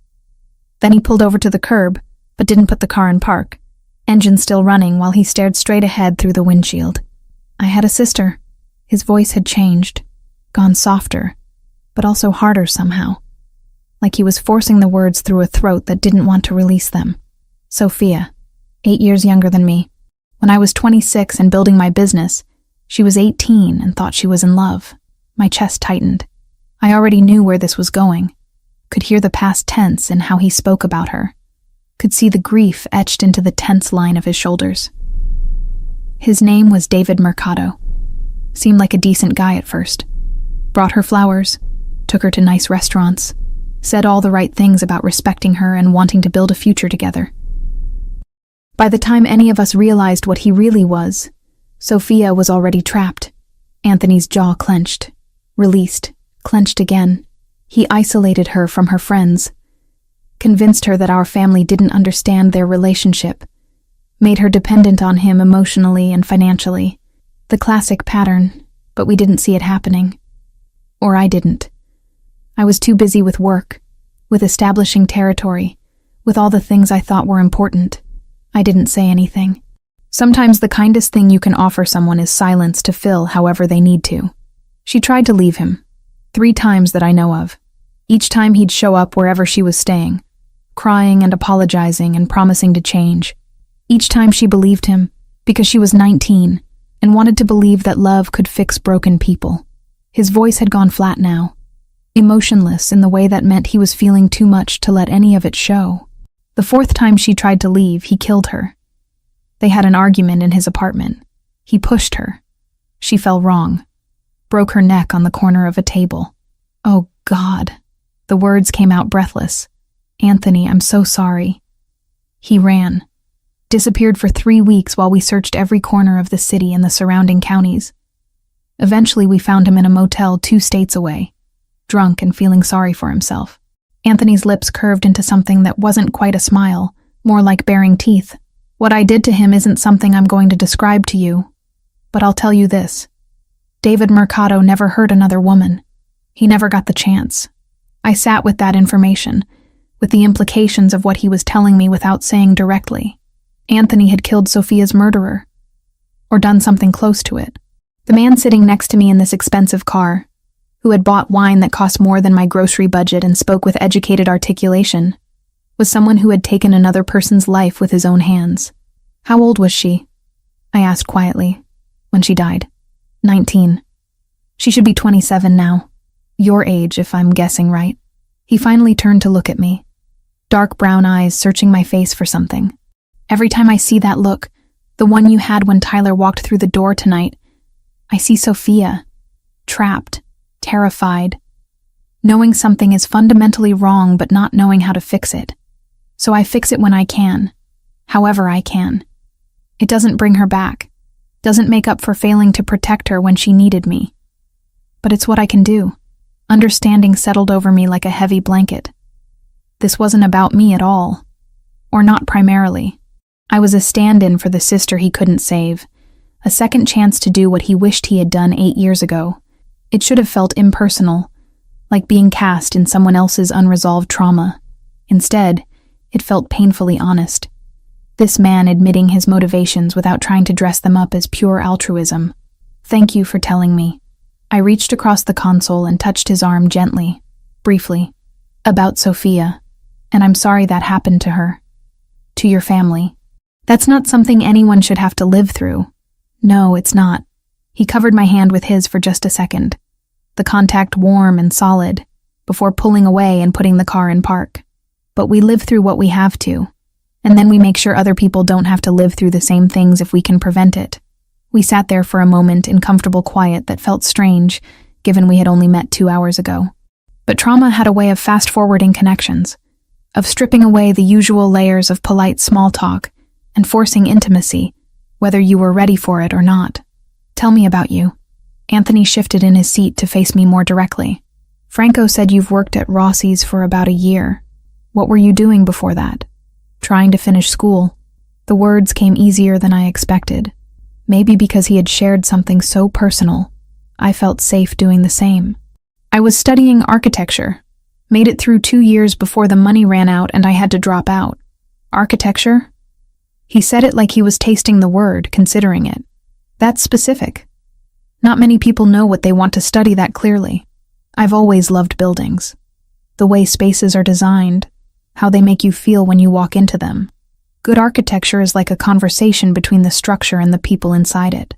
Then he pulled over to the curb, but didn't put the car in park, engine still running while he stared straight ahead through the windshield. I had a sister. His voice had changed, gone softer, but also harder somehow, like he was forcing the words through a throat that didn't want to release them. Sophia, 8 years younger than me. When I was 26 and building my business, she was 18 and thought she was in love. My chest tightened. I already knew where this was going. Could hear the past tense in how he spoke about her. Could see the grief etched into the tense line of his shoulders. His name was David Mercado. Seemed like a decent guy at first. Brought her flowers, took her to nice restaurants, said all the right things about respecting her and wanting to build a future together. By the time any of us realized what he really was, Sophia was already trapped. Anthony's jaw clenched, released, clenched again. He isolated her from her friends, convinced her that our family didn't understand their relationship, made her dependent on him emotionally and financially. The classic pattern, but we didn't see it happening. Or I didn't. I was too busy with work, with establishing territory, with all the things I thought were important. I didn't say anything. Sometimes the kindest thing you can offer someone is silence to fill however they need to. She tried to leave him, 3 times that I know of. Each time he'd show up wherever she was staying, crying and apologizing and promising to change. Each time she believed him, because she was 19, and wanted to believe that love could fix broken people. His voice had gone flat now, emotionless in the way that meant he was feeling too much to let any of it show. The 4th time she tried to leave, he killed her. They had an argument in his apartment. He pushed her. She fell wrong, broke her neck on the corner of a table. Oh, God. The words came out breathless. Anthony, I'm so sorry. He ran. Disappeared for 3 weeks while we searched every corner of the city and the surrounding counties. Eventually, we found him in a motel 2 states away, drunk and feeling sorry for himself. Anthony's lips curved into something that wasn't quite a smile, more like baring teeth. What I did to him isn't something I'm going to describe to you, but I'll tell you this. David Mercado never hurt another woman. He never got the chance. I sat with that information, with the implications of what he was telling me without saying directly. Anthony had killed Sophia's murderer, or done something close to it. The man sitting next to me in this expensive car, who had bought wine that cost more than my grocery budget and spoke with educated articulation, was someone who had taken another person's life with his own hands. How old was she? I asked quietly. When she died. 19. She should be 27 now. Your age, if I'm guessing right. He finally turned to look at me. Dark brown eyes searching my face for something. Every time I see that look, the one you had when Tyler walked through the door tonight, I see Sophia, trapped, terrified, knowing something is fundamentally wrong but not knowing how to fix it. So I fix it when I can, however I can. It doesn't bring her back, doesn't make up for failing to protect her when she needed me. But it's what I can do. Understanding settled over me like a heavy blanket. This wasn't about me at all, or not primarily. I was a stand-in for the sister he couldn't save, a second chance to do what he wished he had done 8 years ago. It should have felt impersonal, like being cast in someone else's unresolved trauma. Instead, it felt painfully honest. This man admitting his motivations without trying to dress them up as pure altruism. Thank you for telling me. I reached across the console and touched his arm gently, briefly. About Sophia, and I'm sorry that happened to her. To your family. That's not something anyone should have to live through. No, it's not. He covered my hand with his for just a second, the contact warm and solid, before pulling away and putting the car in park. But we live through what we have to, and then we make sure other people don't have to live through the same things if we can prevent it. We sat there for a moment in comfortable quiet that felt strange, given we had only met 2 hours ago. But trauma had a way of fast-forwarding connections, of stripping away the usual layers of polite small talk and forcing intimacy, whether you were ready for it or not. Tell me about you. Anthony shifted in his seat to face me more directly. Franco said you've worked at Rossi's for about a year. What were you doing before that? Trying to finish school. The words came easier than I expected. Maybe because he had shared something so personal, I felt safe doing the same. I was studying architecture. Made it through 2 years before the money ran out and I had to drop out. Architecture? He said it like he was tasting the word, considering it. That's specific. Not many people know what they want to study that clearly. I've always loved buildings. The way spaces are designed, how they make you feel when you walk into them. Good architecture is like a conversation between the structure and the people inside it.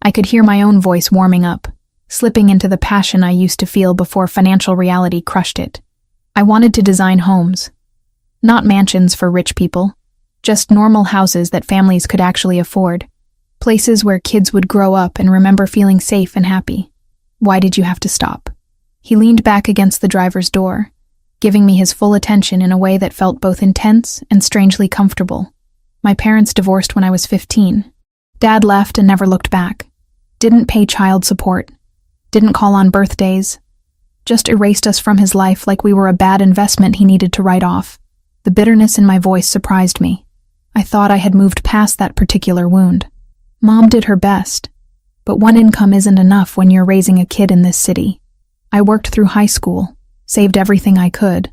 I could hear my own voice warming up, slipping into the passion I used to feel before financial reality crushed it. I wanted to design homes. Not mansions for rich people, just normal houses that families could actually afford. Places where kids would grow up and remember feeling safe and happy. Why did you have to stop? He leaned back against the driver's door, giving me his full attention in a way that felt both intense and strangely comfortable. My parents divorced when I was 15. Dad left and never looked back. Didn't pay child support. Didn't call on birthdays. Just erased us from his life like we were a bad investment he needed to write off. The bitterness in my voice surprised me. I thought I had moved past that particular wound. Mom did her best, but one income isn't enough when you're raising a kid in this city. I worked through high school, saved everything I could,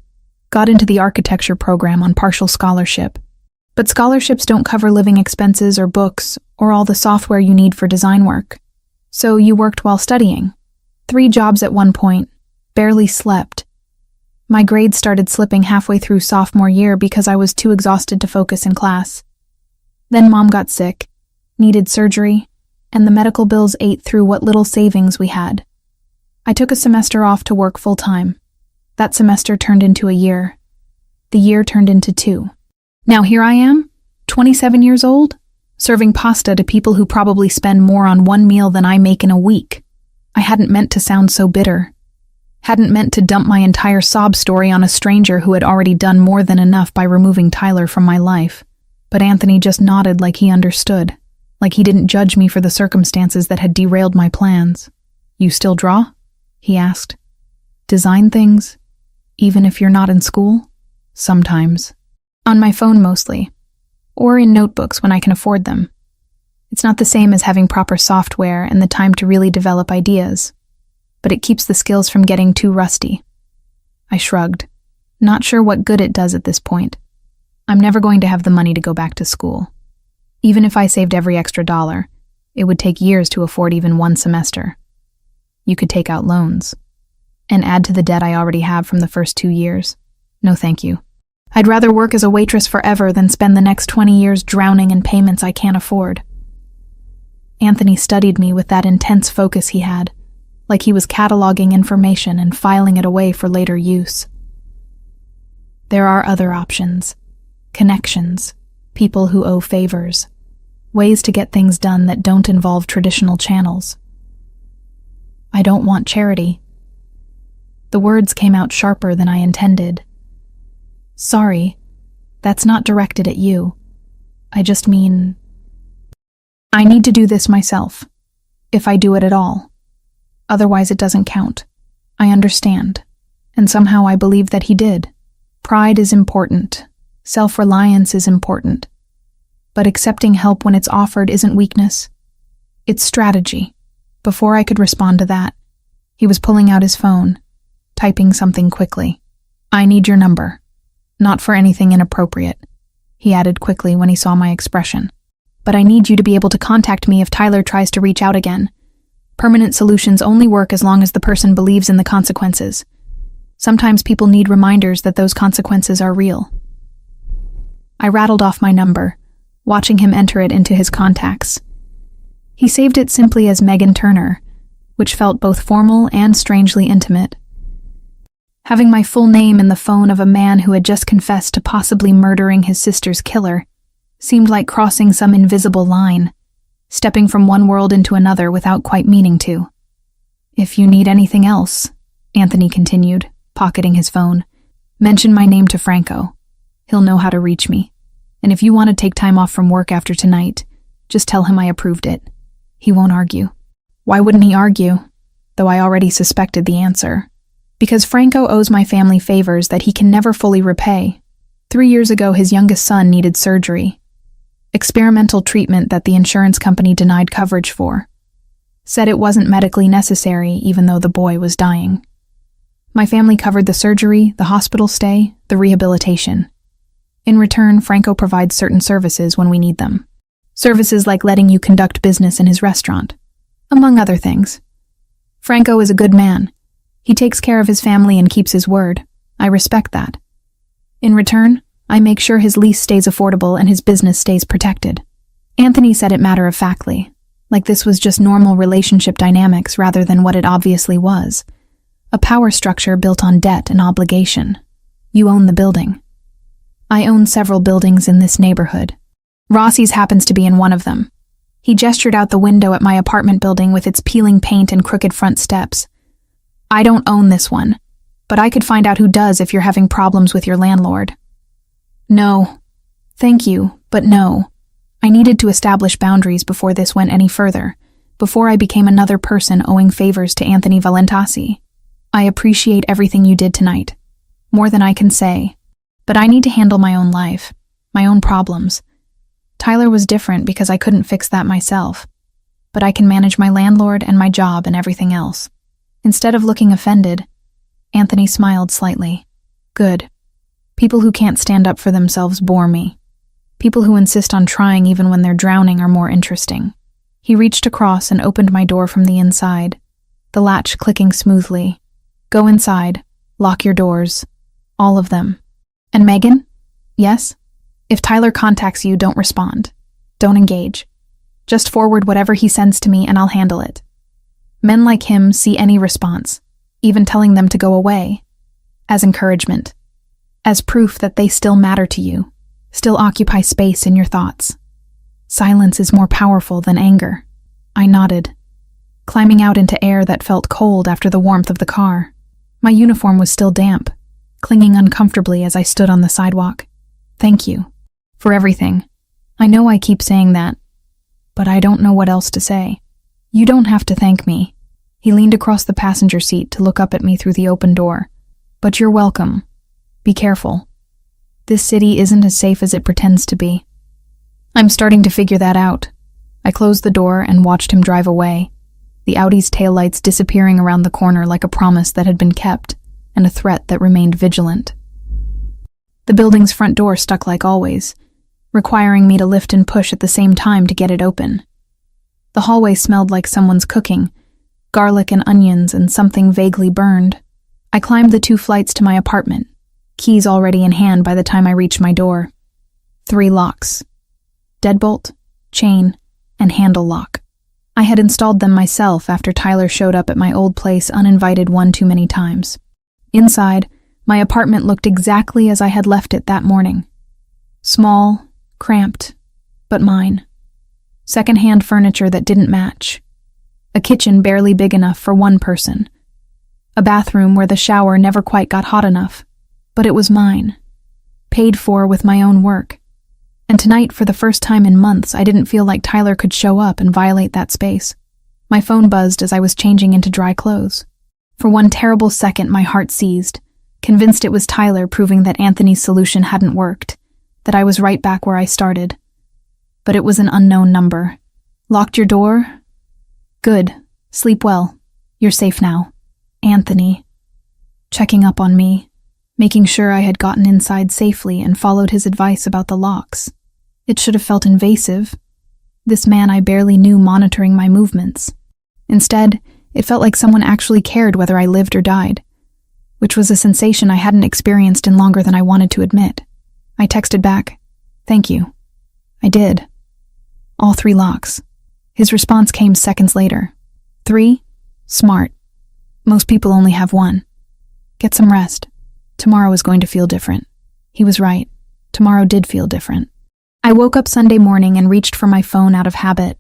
got into the architecture program on partial scholarship. But scholarships don't cover living expenses or books or all the software you need for design work. So you worked while studying. 3 jobs at one point, barely slept. My grades started slipping halfway through sophomore year because I was too exhausted to focus in class. Then Mom got sick, needed surgery, and the medical bills ate through what little savings we had. I took a semester off to work full-time. That semester turned into a year. The year turned into 2. Now here I am, 27 years old, serving pasta to people who probably spend more on one meal than I make in a week. I hadn't meant to sound so bitter. Hadn't meant to dump my entire sob story on a stranger who had already done more than enough by removing Tyler from my life. But Anthony just nodded like he understood, like he didn't judge me for the circumstances that had derailed my plans. You still draw? He asked. Design things? Even if you're not in school? Sometimes. On my phone mostly. Or in notebooks when I can afford them. It's not the same as having proper software and the time to really develop ideas. But it keeps the skills from getting too rusty. I shrugged, not sure what good it does at this point. I'm never going to have the money to go back to school. Even if I saved every extra dollar, it would take years to afford even one semester. You could take out loans and add to the debt I already have from the first 2 years. No thank you. I'd rather work as a waitress forever than spend the next 20 years drowning in payments I can't afford. Anthony studied me with that intense focus he had, like he was cataloging information and filing it away for later use. There are other options. Connections. People who owe favors. Ways to get things done that don't involve traditional channels. I don't want charity. The words came out sharper than I intended. Sorry, that's not directed at you. I just mean, I need to do this myself, if I do it at all. Otherwise it doesn't count. I understand, and somehow I believe that he did. Pride is important. Self-reliance is important. But accepting help when it's offered isn't weakness. It's strategy. Before I could respond to that, he was pulling out his phone, typing something quickly. I need your number. Not for anything inappropriate, he added quickly when he saw my expression. But I need you to be able to contact me if Tyler tries to reach out again. Permanent solutions only work as long as the person believes in the consequences. Sometimes people need reminders that those consequences are real. I rattled off my number, watching him enter it into his contacts. He saved it simply as Megan Turner, which felt both formal and strangely intimate. Having my full name in the phone of a man who had just confessed to possibly murdering his sister's killer seemed like crossing some invisible line, stepping from one world into another without quite meaning to. "If you need anything else," Anthony continued, pocketing his phone, "mention my name to Franco. He'll know how to reach me. And if you want to take time off from work after tonight, just tell him I approved it. He won't argue." Why wouldn't he argue? Though I already suspected the answer. Because Franco owes my family favors that he can never fully repay. 3 years ago, his youngest son needed surgery. Experimental treatment that the insurance company denied coverage for. Said it wasn't medically necessary, even though the boy was dying. My family covered the surgery, the hospital stay, the rehabilitation. In return, Franco provides certain services when we need them. Services like letting you conduct business in his restaurant, among other things. Franco is a good man. He takes care of his family and keeps his word. I respect that. In return, I make sure his lease stays affordable and his business stays protected. Anthony said it matter-of-factly, like this was just normal relationship dynamics rather than what it obviously was. A power structure built on debt and obligation. You own the building. I own several buildings in this neighborhood. Rossi's happens to be in one of them. He gestured out the window at my apartment building with its peeling paint and crooked front steps. "I don't own this one, but I could find out who does if you're having problems with your landlord." "No. Thank you, but no. I needed to establish boundaries before this went any further, before I became another person owing favors to Anthony Valentasi. I appreciate everything you did tonight. More than I can say. But I need to handle my own life, my own problems. Tyler was different because I couldn't fix that myself. But I can manage my landlord and my job and everything else." Instead of looking offended, Anthony smiled slightly. "Good. People who can't stand up for themselves bore me. People who insist on trying even when they're drowning are more interesting." He reached across and opened my door from the inside, the latch clicking smoothly. "Go inside. Lock your doors. All of them. And Megan? Yes? If Tyler contacts you, don't respond. Don't engage. Just forward whatever he sends to me and I'll handle it. Men like him see any response, even telling them to go away, as encouragement, as proof that they still matter to you, still occupy space in your thoughts. Silence is more powerful than anger." I nodded, climbing out into air that felt cold after the warmth of the car. My uniform was still damp, clinging uncomfortably as I stood on the sidewalk. "Thank you. For everything. I know I keep saying that, but I don't know what else to say." "You don't have to thank me." He leaned across the passenger seat to look up at me through the open door. "But you're welcome. Be careful. This city isn't as safe as it pretends to be." I'm starting to figure that out. I closed the door and watched him drive away, the Audi's taillights disappearing around the corner like a promise that had been kept and a threat that remained vigilant. The building's front door stuck like always, requiring me to lift and push at the same time to get it open. The hallway smelled like someone's cooking, garlic and onions and something vaguely burned. I climbed the 2 flights to my apartment, keys already in hand by the time I reached my door. 3 locks. Deadbolt, chain, and handle lock. I had installed them myself after Tyler showed up at my old place uninvited one too many times. Inside, my apartment looked exactly as I had left it that morning. Small, cramped, but mine. Second-hand furniture that didn't match. A kitchen barely big enough for one person. A bathroom where the shower never quite got hot enough. But it was mine. Paid for with my own work. And tonight, for the first time in months, I didn't feel like Tyler could show up and violate that space. My phone buzzed as I was changing into dry clothes. For one terrible second, my heart seized, convinced it was Tyler proving that Anthony's solution hadn't worked, that I was right back where I started. But it was an unknown number. "Locked your door? Good. Sleep well. You're safe now." Anthony. Checking up on me, making sure I had gotten inside safely and followed his advice about the locks. It should have felt invasive. This man I barely knew monitoring my movements. Instead, it felt like someone actually cared whether I lived or died, which was a sensation I hadn't experienced in longer than I wanted to admit. I texted back, "Thank you." I did. All 3 locks. His response came seconds later. 3? Smart. Most people only have 1. Get some rest. Tomorrow is going to feel different. He was right. Tomorrow did feel different. I woke up Sunday morning and reached for my phone out of habit,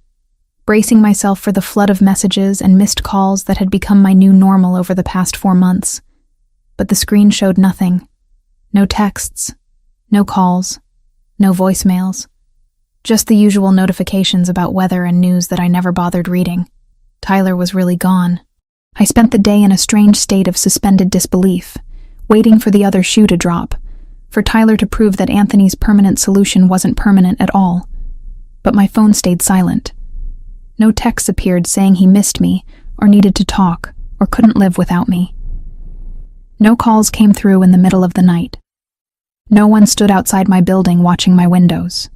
bracing myself for the flood of messages and missed calls that had become my new normal over the past 4 months. But the screen showed nothing. No texts, no calls, no voicemails. Just the usual notifications about weather and news that I never bothered reading. Tyler was really gone. I spent the day in a strange state of suspended disbelief, waiting for the other shoe to drop, for Tyler to prove that Anthony's permanent solution wasn't permanent at all. But my phone stayed silent. No texts appeared saying he missed me, or needed to talk, or couldn't live without me. No calls came through in the middle of the night. No one stood outside my building watching my windows.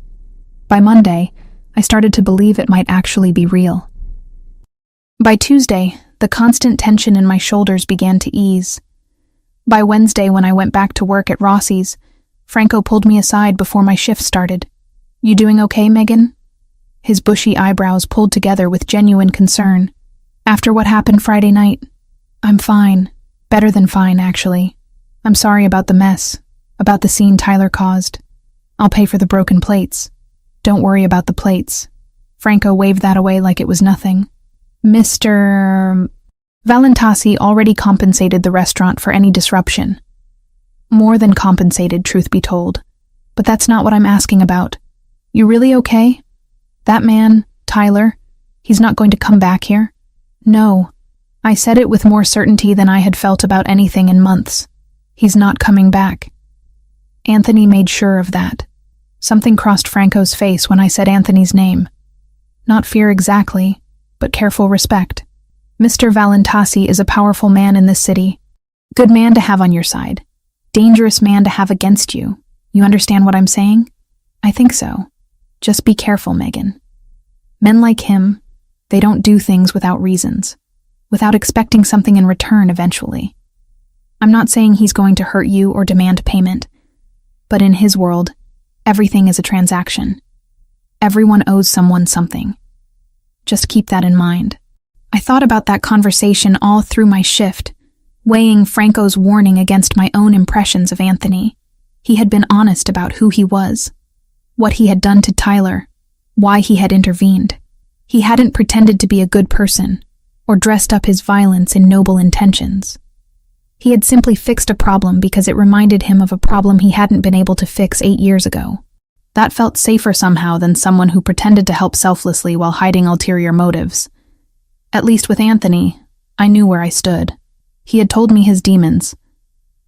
By Monday, I started to believe it might actually be real. By Tuesday, the constant tension in my shoulders began to ease. By Wednesday, when I went back to work at Rossi's, Franco pulled me aside before my shift started. "You doing okay, Megan?" His bushy eyebrows pulled together with genuine concern. "After what happened Friday night?" "I'm fine. Better than fine, actually. I'm sorry about the mess, about the scene Tyler caused. I'll pay for the broken plates." "Don't worry about the plates." Franco waved that away like it was nothing. Mr. Valentasi already compensated the restaurant for any disruption. More than compensated, truth be told. But that's not what I'm asking about. You really okay? That man, Tyler, he's not going to come back here? No. I said it with more certainty than I had felt about anything in months. He's not coming back. Anthony made sure of that. Something crossed Franco's face when I said Anthony's name. Not fear exactly, but careful respect. Mr. Valentasi is a powerful man in this city. Good man to have on your side. Dangerous man to have against you. You understand what I'm saying? I think so. Just be careful, Megan. Men like him, they don't do things without reasons, without expecting something in return eventually. I'm not saying he's going to hurt you or demand payment, but in his world, everything is a transaction. Everyone owes someone something. Just keep that in mind. I thought about that conversation all through my shift, weighing Franco's warning against my own impressions of Anthony. He had been honest about who he was, what he had done to Tyler, why he had intervened. He hadn't pretended to be a good person, or dressed up his violence in noble intentions. He had simply fixed a problem because it reminded him of a problem he hadn't been able to fix 8 years ago. That felt safer somehow than someone who pretended to help selflessly while hiding ulterior motives. At least with Anthony, I knew where I stood. He had told me his demons.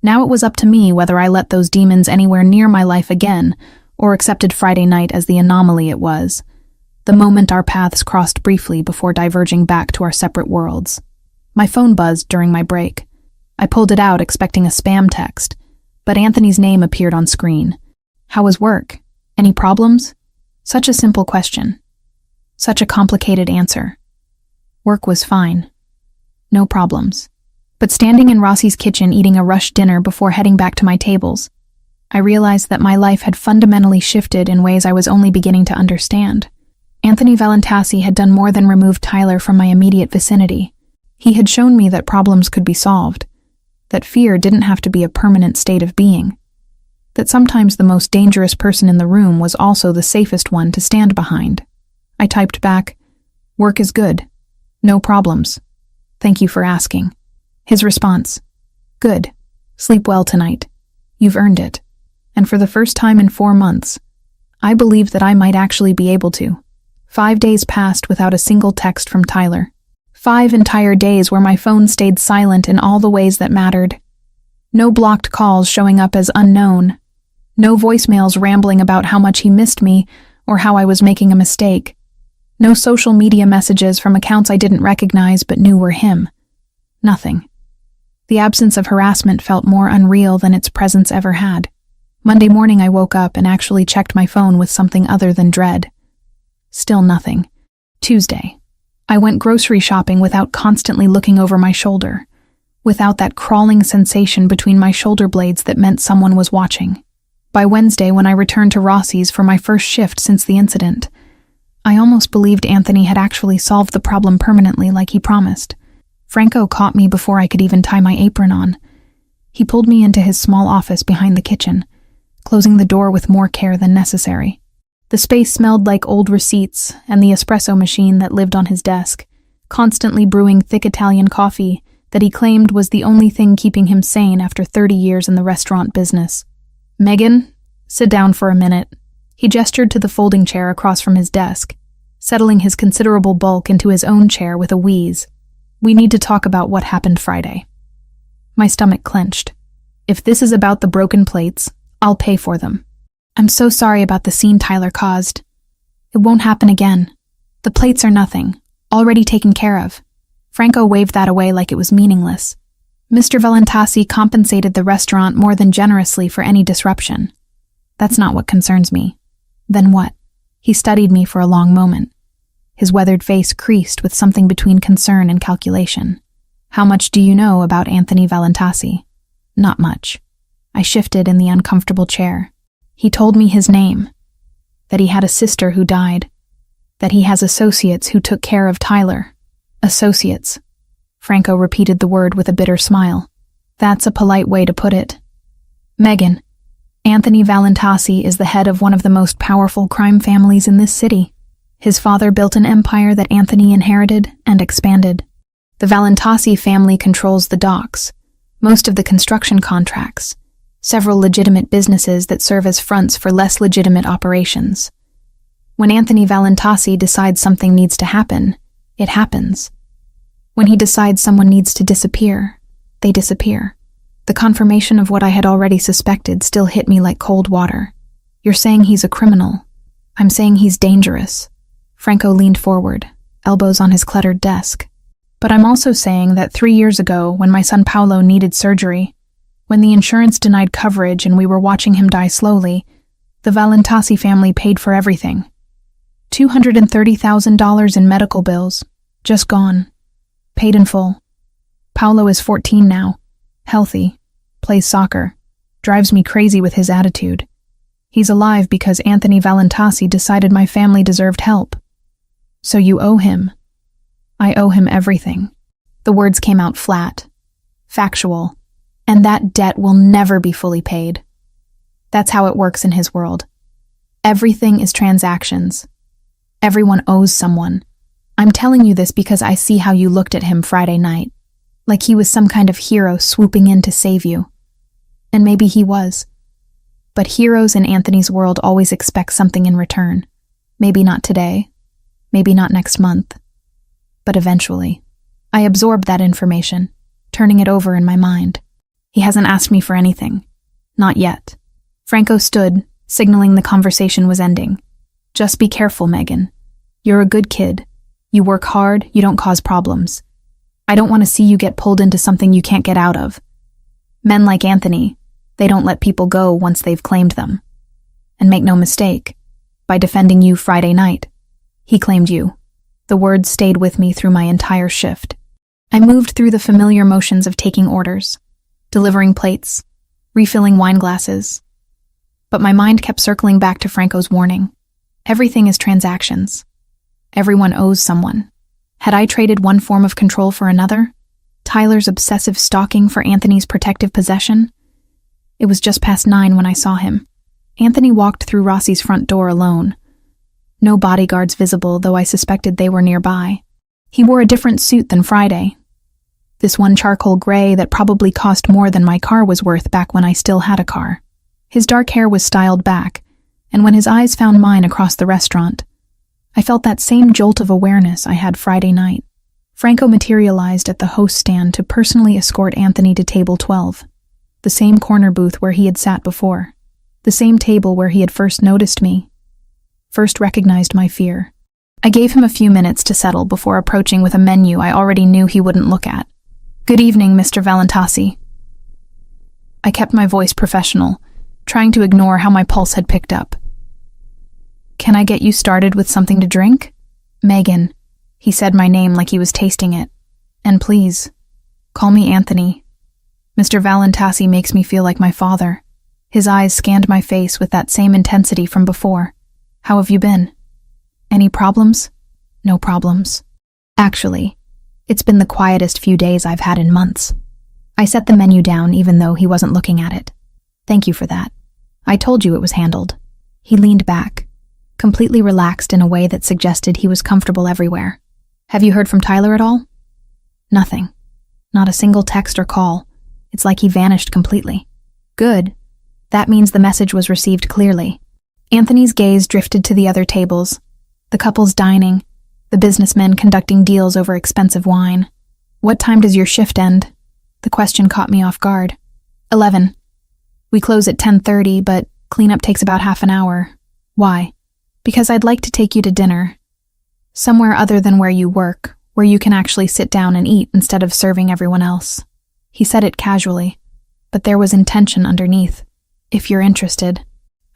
Now it was up to me whether I let those demons anywhere near my life again, or accepted Friday night as the anomaly it was, the moment our paths crossed briefly before diverging back to our separate worlds. My phone buzzed during my break. I pulled it out expecting a spam text, but Anthony's name appeared on screen. How was work? Any problems? Such a simple question. Such a complicated answer. Work was fine. No problems. But standing in Rossi's kitchen eating a rush dinner before heading back to my tables, I realized that my life had fundamentally shifted in ways I was only beginning to understand. Anthony Valentasi had done more than remove Tyler from my immediate vicinity. He had shown me that problems could be solved, that fear didn't have to be a permanent state of being, that sometimes the most dangerous person in the room was also the safest one to stand behind. I typed back, "Work is good. No problems. Thank you for asking." His response, "Good. Sleep well tonight. You've earned it." And for the first time in 4 months, I believed that I might actually be able to. 5 days passed without a single text from Tyler. 5 entire days where my phone stayed silent in all the ways that mattered. No blocked calls showing up as unknown. No voicemails rambling about how much he missed me or how I was making a mistake. No social media messages from accounts I didn't recognize but knew were him. Nothing. The absence of harassment felt more unreal than its presence ever had. Monday morning I woke up and actually checked my phone with something other than dread. Still nothing. Tuesday. I went grocery shopping without constantly looking over my shoulder, without that crawling sensation between my shoulder blades that meant someone was watching. By Wednesday, when I returned to Rossi's for my first shift since the incident, I almost believed Anthony had actually solved the problem permanently like he promised. Franco caught me before I could even tie my apron on. He pulled me into his small office behind the kitchen, closing the door with more care than necessary. The space smelled like old receipts and the espresso machine that lived on his desk, constantly brewing thick Italian coffee that he claimed was the only thing keeping him sane after 30 years in the restaurant business. "Megan, sit down for a minute." He gestured to the folding chair across from his desk, settling his considerable bulk into his own chair with a wheeze. "We need to talk about what happened Friday." My stomach clenched. "If this is about the broken plates, I'll pay for them." "I'm so sorry about the scene Tyler caused. It won't happen again. The plates are nothing, already taken care of." Franco waved that away like it was meaningless. Mr. Valentasi compensated the restaurant more than generously for any disruption. "That's not what concerns me." "Then what?" He studied me for a long moment. His weathered face creased with something between concern and calculation. "How much do you know about Anthony Valentasi?" "Not much." I shifted in the uncomfortable chair. "He told me his name, that he had a sister who died, that he has associates who took care of Tyler." "Associates." Franco repeated the word with a bitter smile. "That's a polite way to put it. Megan, Anthony Valentasi is the head of one of the most powerful crime families in this city. His father built an empire that Anthony inherited and expanded. The Valentasi family controls the docks, most of the construction contracts, several legitimate businesses that serve as fronts for less legitimate operations. When Anthony Valentasi decides something needs to happen, it happens. When he decides someone needs to disappear, they disappear." The confirmation of what I had already suspected still hit me like cold water. "You're saying he's a criminal." "I'm saying he's dangerous." Franco leaned forward, elbows on his cluttered desk. "But I'm also saying that 3 years ago, when my son Paolo needed surgery, when the insurance denied coverage and we were watching him die slowly, the Valentasi family paid for everything. $230,000 in medical bills, just gone. Paid in full. Paolo is 14 now, healthy, plays soccer, drives me crazy with his attitude. He's alive because Anthony Valentasi decided my family deserved help. So you owe him." "I owe him everything." The words came out flat, factual, and that debt will never be fully paid. That's how it works in his world. Everything is transactions. Everyone owes someone. I'm telling you this because I see how you looked at him Friday night, like he was some kind of hero swooping in to save you. And maybe he was. But heroes in Anthony's world always expect something in return. Maybe not today, maybe not next month, but eventually. I absorbed that information, turning it over in my mind. He hasn't asked me for anything. Not yet. Franco stood, signaling the conversation was ending. "Just be careful, Megan. You're a good kid. You work hard, you don't cause problems. I don't want to see you get pulled into something you can't get out of. Men like Anthony, they don't let people go once they've claimed them. And make no mistake, by defending you Friday night, he claimed you." The words stayed with me through my entire shift. I moved through the familiar motions of taking orders, delivering plates, refilling wine glasses. But my mind kept circling back to Franco's warning. Everything is transactions. Everyone owes someone. Had I traded one form of control for another? Tyler's obsessive stalking for Anthony's protective possession? It was just past 9 when I saw him. Anthony walked through Rossi's front door alone. No bodyguards visible, though I suspected they were nearby. He wore a different suit than Friday. This one charcoal gray that probably cost more than my car was worth back when I still had a car. His dark hair was styled back, and when his eyes found mine across the restaurant, I felt that same jolt of awareness I had Friday night. Franco materialized at the host stand to personally escort Anthony to table 12, the same corner booth where he had sat before, the same table where he had first noticed me, first recognized my fear. I gave him a few minutes to settle before approaching with a menu I already knew he wouldn't look at. "Good evening, Mr. Valentasi." I kept my voice professional, trying to ignore how my pulse had picked up. "Can I get you started with something to drink?" "Megan." He said my name like he was tasting it. "And please, call me Anthony. Mr. Valentasi makes me feel like my father." His eyes scanned my face with that same intensity from before. "How have you been? Any problems?" "No problems. Actually, it's been the quietest few days I've had in months." I set the menu down even though he wasn't looking at it. Thank you for that. I told you it was handled. He leaned back, completely relaxed in a way that suggested he was comfortable everywhere. Have you heard from Tyler at all? Nothing. Not a single text or call. It's like he vanished completely. Good. That means the message was received clearly. Anthony's gaze drifted to the other tables. The couples dining, the businessmen conducting deals over expensive wine. What time does your shift end? The question caught me off guard. 11. We close at 10:30, but cleanup takes about half an hour. Why? Because I'd like to take you to dinner. Somewhere other than where you work, where you can actually sit down and eat instead of serving everyone else. He said it casually, but there was intention underneath. If you're interested.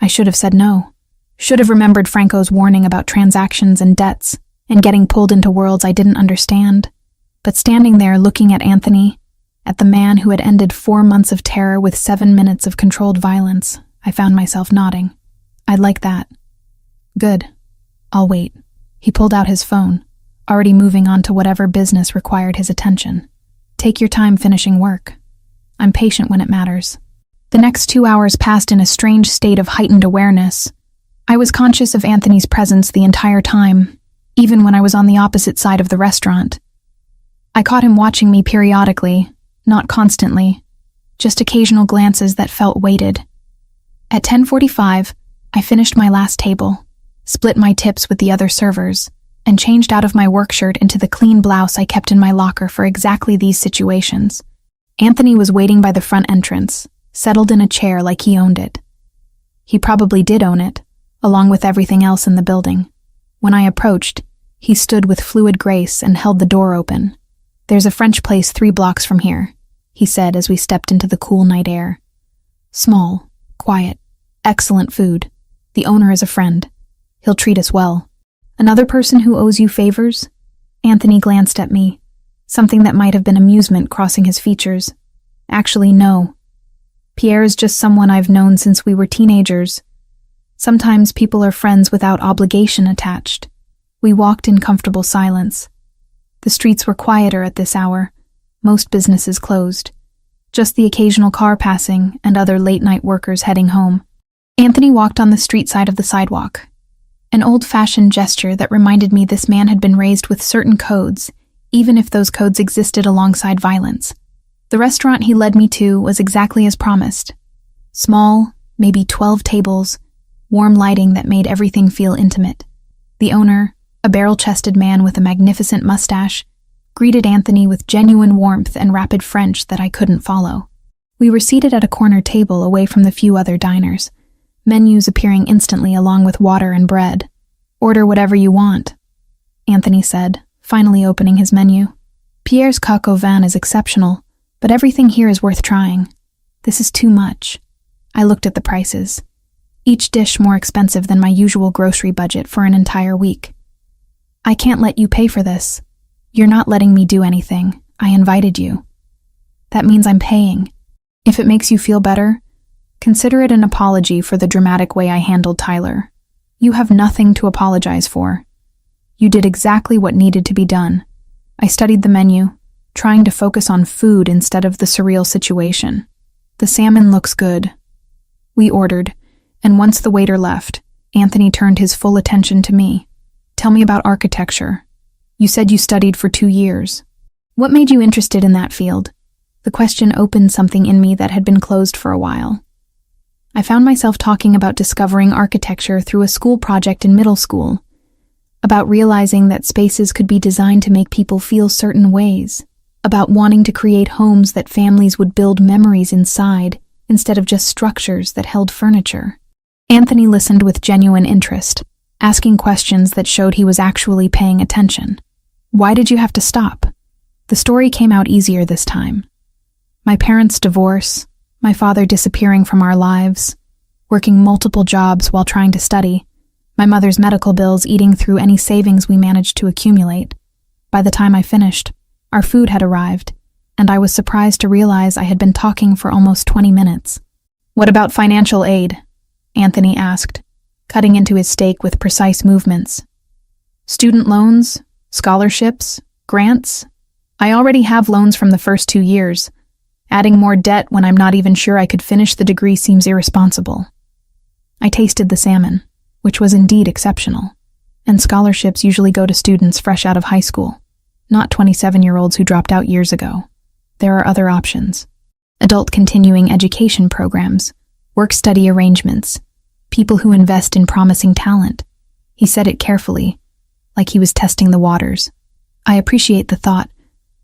I should have said no. Should have remembered Franco's warning about transactions and debts, and getting pulled into worlds I didn't understand. But standing there looking at Anthony, at the man who had ended 4 months of terror with 7 minutes of controlled violence, I found myself nodding. I'd like that. Good. I'll wait. He pulled out his phone, already moving on to whatever business required his attention. Take your time finishing work. I'm patient when it matters. The next 2 hours passed in a strange state of heightened awareness. I was conscious of Anthony's presence the entire time, even when I was on the opposite side of the restaurant. I caught him watching me periodically, not constantly, just occasional glances that felt weighted. At 10:45, I finished my last table, split my tips with the other servers, and changed out of my work shirt into the clean blouse I kept in my locker for exactly these situations. Anthony was waiting by the front entrance, settled in a chair like he owned it. He probably did own it, along with everything else in the building. When I approached, he stood with fluid grace and held the door open. There's a French place 3 blocks from here, he said as we stepped into the cool night air. Small, quiet, excellent food. The owner is a friend. He'll treat us well. Another person who owes you favors? Anthony glanced at me, something that might have been amusement crossing his features. Actually, no. Pierre is just someone I've known since we were teenagers. Sometimes people are friends without obligation attached. We walked in comfortable silence. The streets were quieter at this hour, most businesses closed. Just the occasional car passing and other late-night workers heading home. Anthony walked on the street side of the sidewalk. An old-fashioned gesture that reminded me this man had been raised with certain codes, even if those codes existed alongside violence. The restaurant he led me to was exactly as promised. Small, maybe 12 tables, warm lighting that made everything feel intimate. The owner, a barrel-chested man with a magnificent mustache, greeted Anthony with genuine warmth and rapid French that I couldn't follow. We were seated at a corner table away from the few other diners, menus appearing instantly along with water and bread. Order whatever you want, Anthony said, finally opening his menu. Pierre's coq au vin is exceptional, but everything here is worth trying. This is too much. I looked at the prices. Each dish more expensive than my usual grocery budget for an entire week. I can't let you pay for this. You're not letting me do anything. I invited you. That means I'm paying. If it makes you feel better, consider it an apology for the dramatic way I handled Tyler. You have nothing to apologize for. You did exactly what needed to be done. I studied the menu, trying to focus on food instead of the surreal situation. The salmon looks good. We ordered, and once the waiter left, Anthony turned his full attention to me. Tell me about architecture. You said you studied for 2 years. What made you interested in that field? The question opened something in me that had been closed for a while. I found myself talking about discovering architecture through a school project in middle school, about realizing that spaces could be designed to make people feel certain ways, about wanting to create homes that families would build memories inside instead of just structures that held furniture. Anthony listened with genuine interest, asking questions that showed he was actually paying attention. Why did you have to stop? The story came out easier this time. My parents' divorce, my father disappearing from our lives, working multiple jobs while trying to study, my mother's medical bills eating through any savings we managed to accumulate. By the time I finished, our food had arrived, and I was surprised to realize I had been talking for almost 20 minutes. What about financial aid? Anthony asked, cutting into his steak with precise movements. Student loans? Scholarships? Grants? I already have loans from the first 2 years. Adding more debt when I'm not even sure I could finish the degree seems irresponsible. I tasted the salmon, which was indeed exceptional, and scholarships usually go to students fresh out of high school, not 27-year-olds who dropped out years ago. There are other options. Adult continuing education programs, work-study arrangements, people who invest in promising talent. He said it carefully, like he was testing the waters. I appreciate the thought,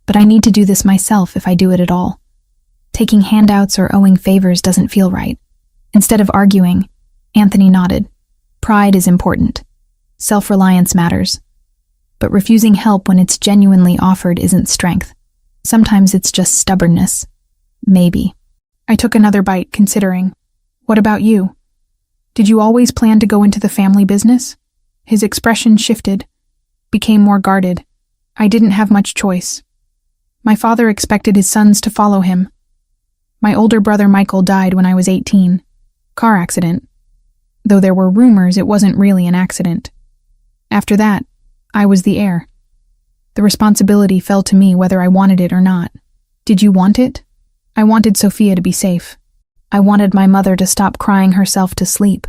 but I need to do this myself if I do it at all. Taking handouts or owing favors doesn't feel right. Instead of arguing, Anthony nodded. Pride is important. Self-reliance matters. But refusing help when it's genuinely offered isn't strength. Sometimes it's just stubbornness. Maybe. I took another bite, considering. What about you? Did you always plan to go into the family business? His expression shifted, became more guarded. I didn't have much choice. My father expected his sons to follow him. My older brother Michael died when I was 18. Car accident. Though there were rumors it wasn't really an accident. After that, I was the heir. The responsibility fell to me whether I wanted it or not. Did you want it? I wanted Sophia to be safe. I wanted my mother to stop crying herself to sleep.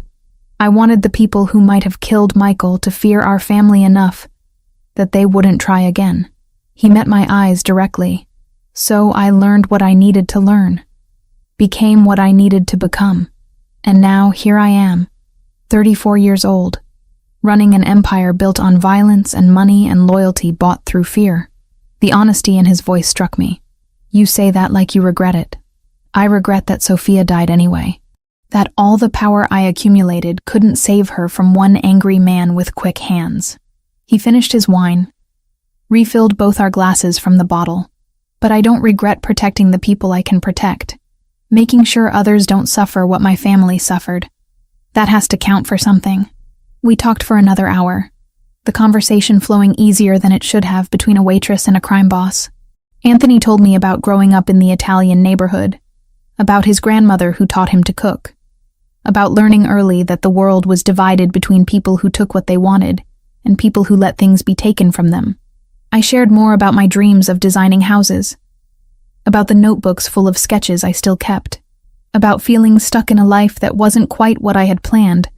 I wanted the people who might have killed Michael to fear our family enough that they wouldn't try again. He met my eyes directly, so I learned what I needed to learn, became what I needed to become, and now here I am, 34 years old, running an empire built on violence and money and loyalty bought through fear. The honesty in his voice struck me. You say that like you regret it. I regret that Sophia died anyway. That all the power I accumulated couldn't save her from one angry man with quick hands. He finished his wine, refilled both our glasses from the bottle. But I don't regret protecting the people I can protect, making sure others don't suffer what my family suffered. That has to count for something. We talked for another hour, the conversation flowing easier than it should have between a waitress and a crime boss. Anthony told me about growing up in the Italian neighborhood, about his grandmother who taught him to cook, about learning early that the world was divided between people who took what they wanted and people who let things be taken from them. I shared more about my dreams of designing houses, about the notebooks full of sketches I still kept, about feeling stuck in a life that wasn't quite what I had planned,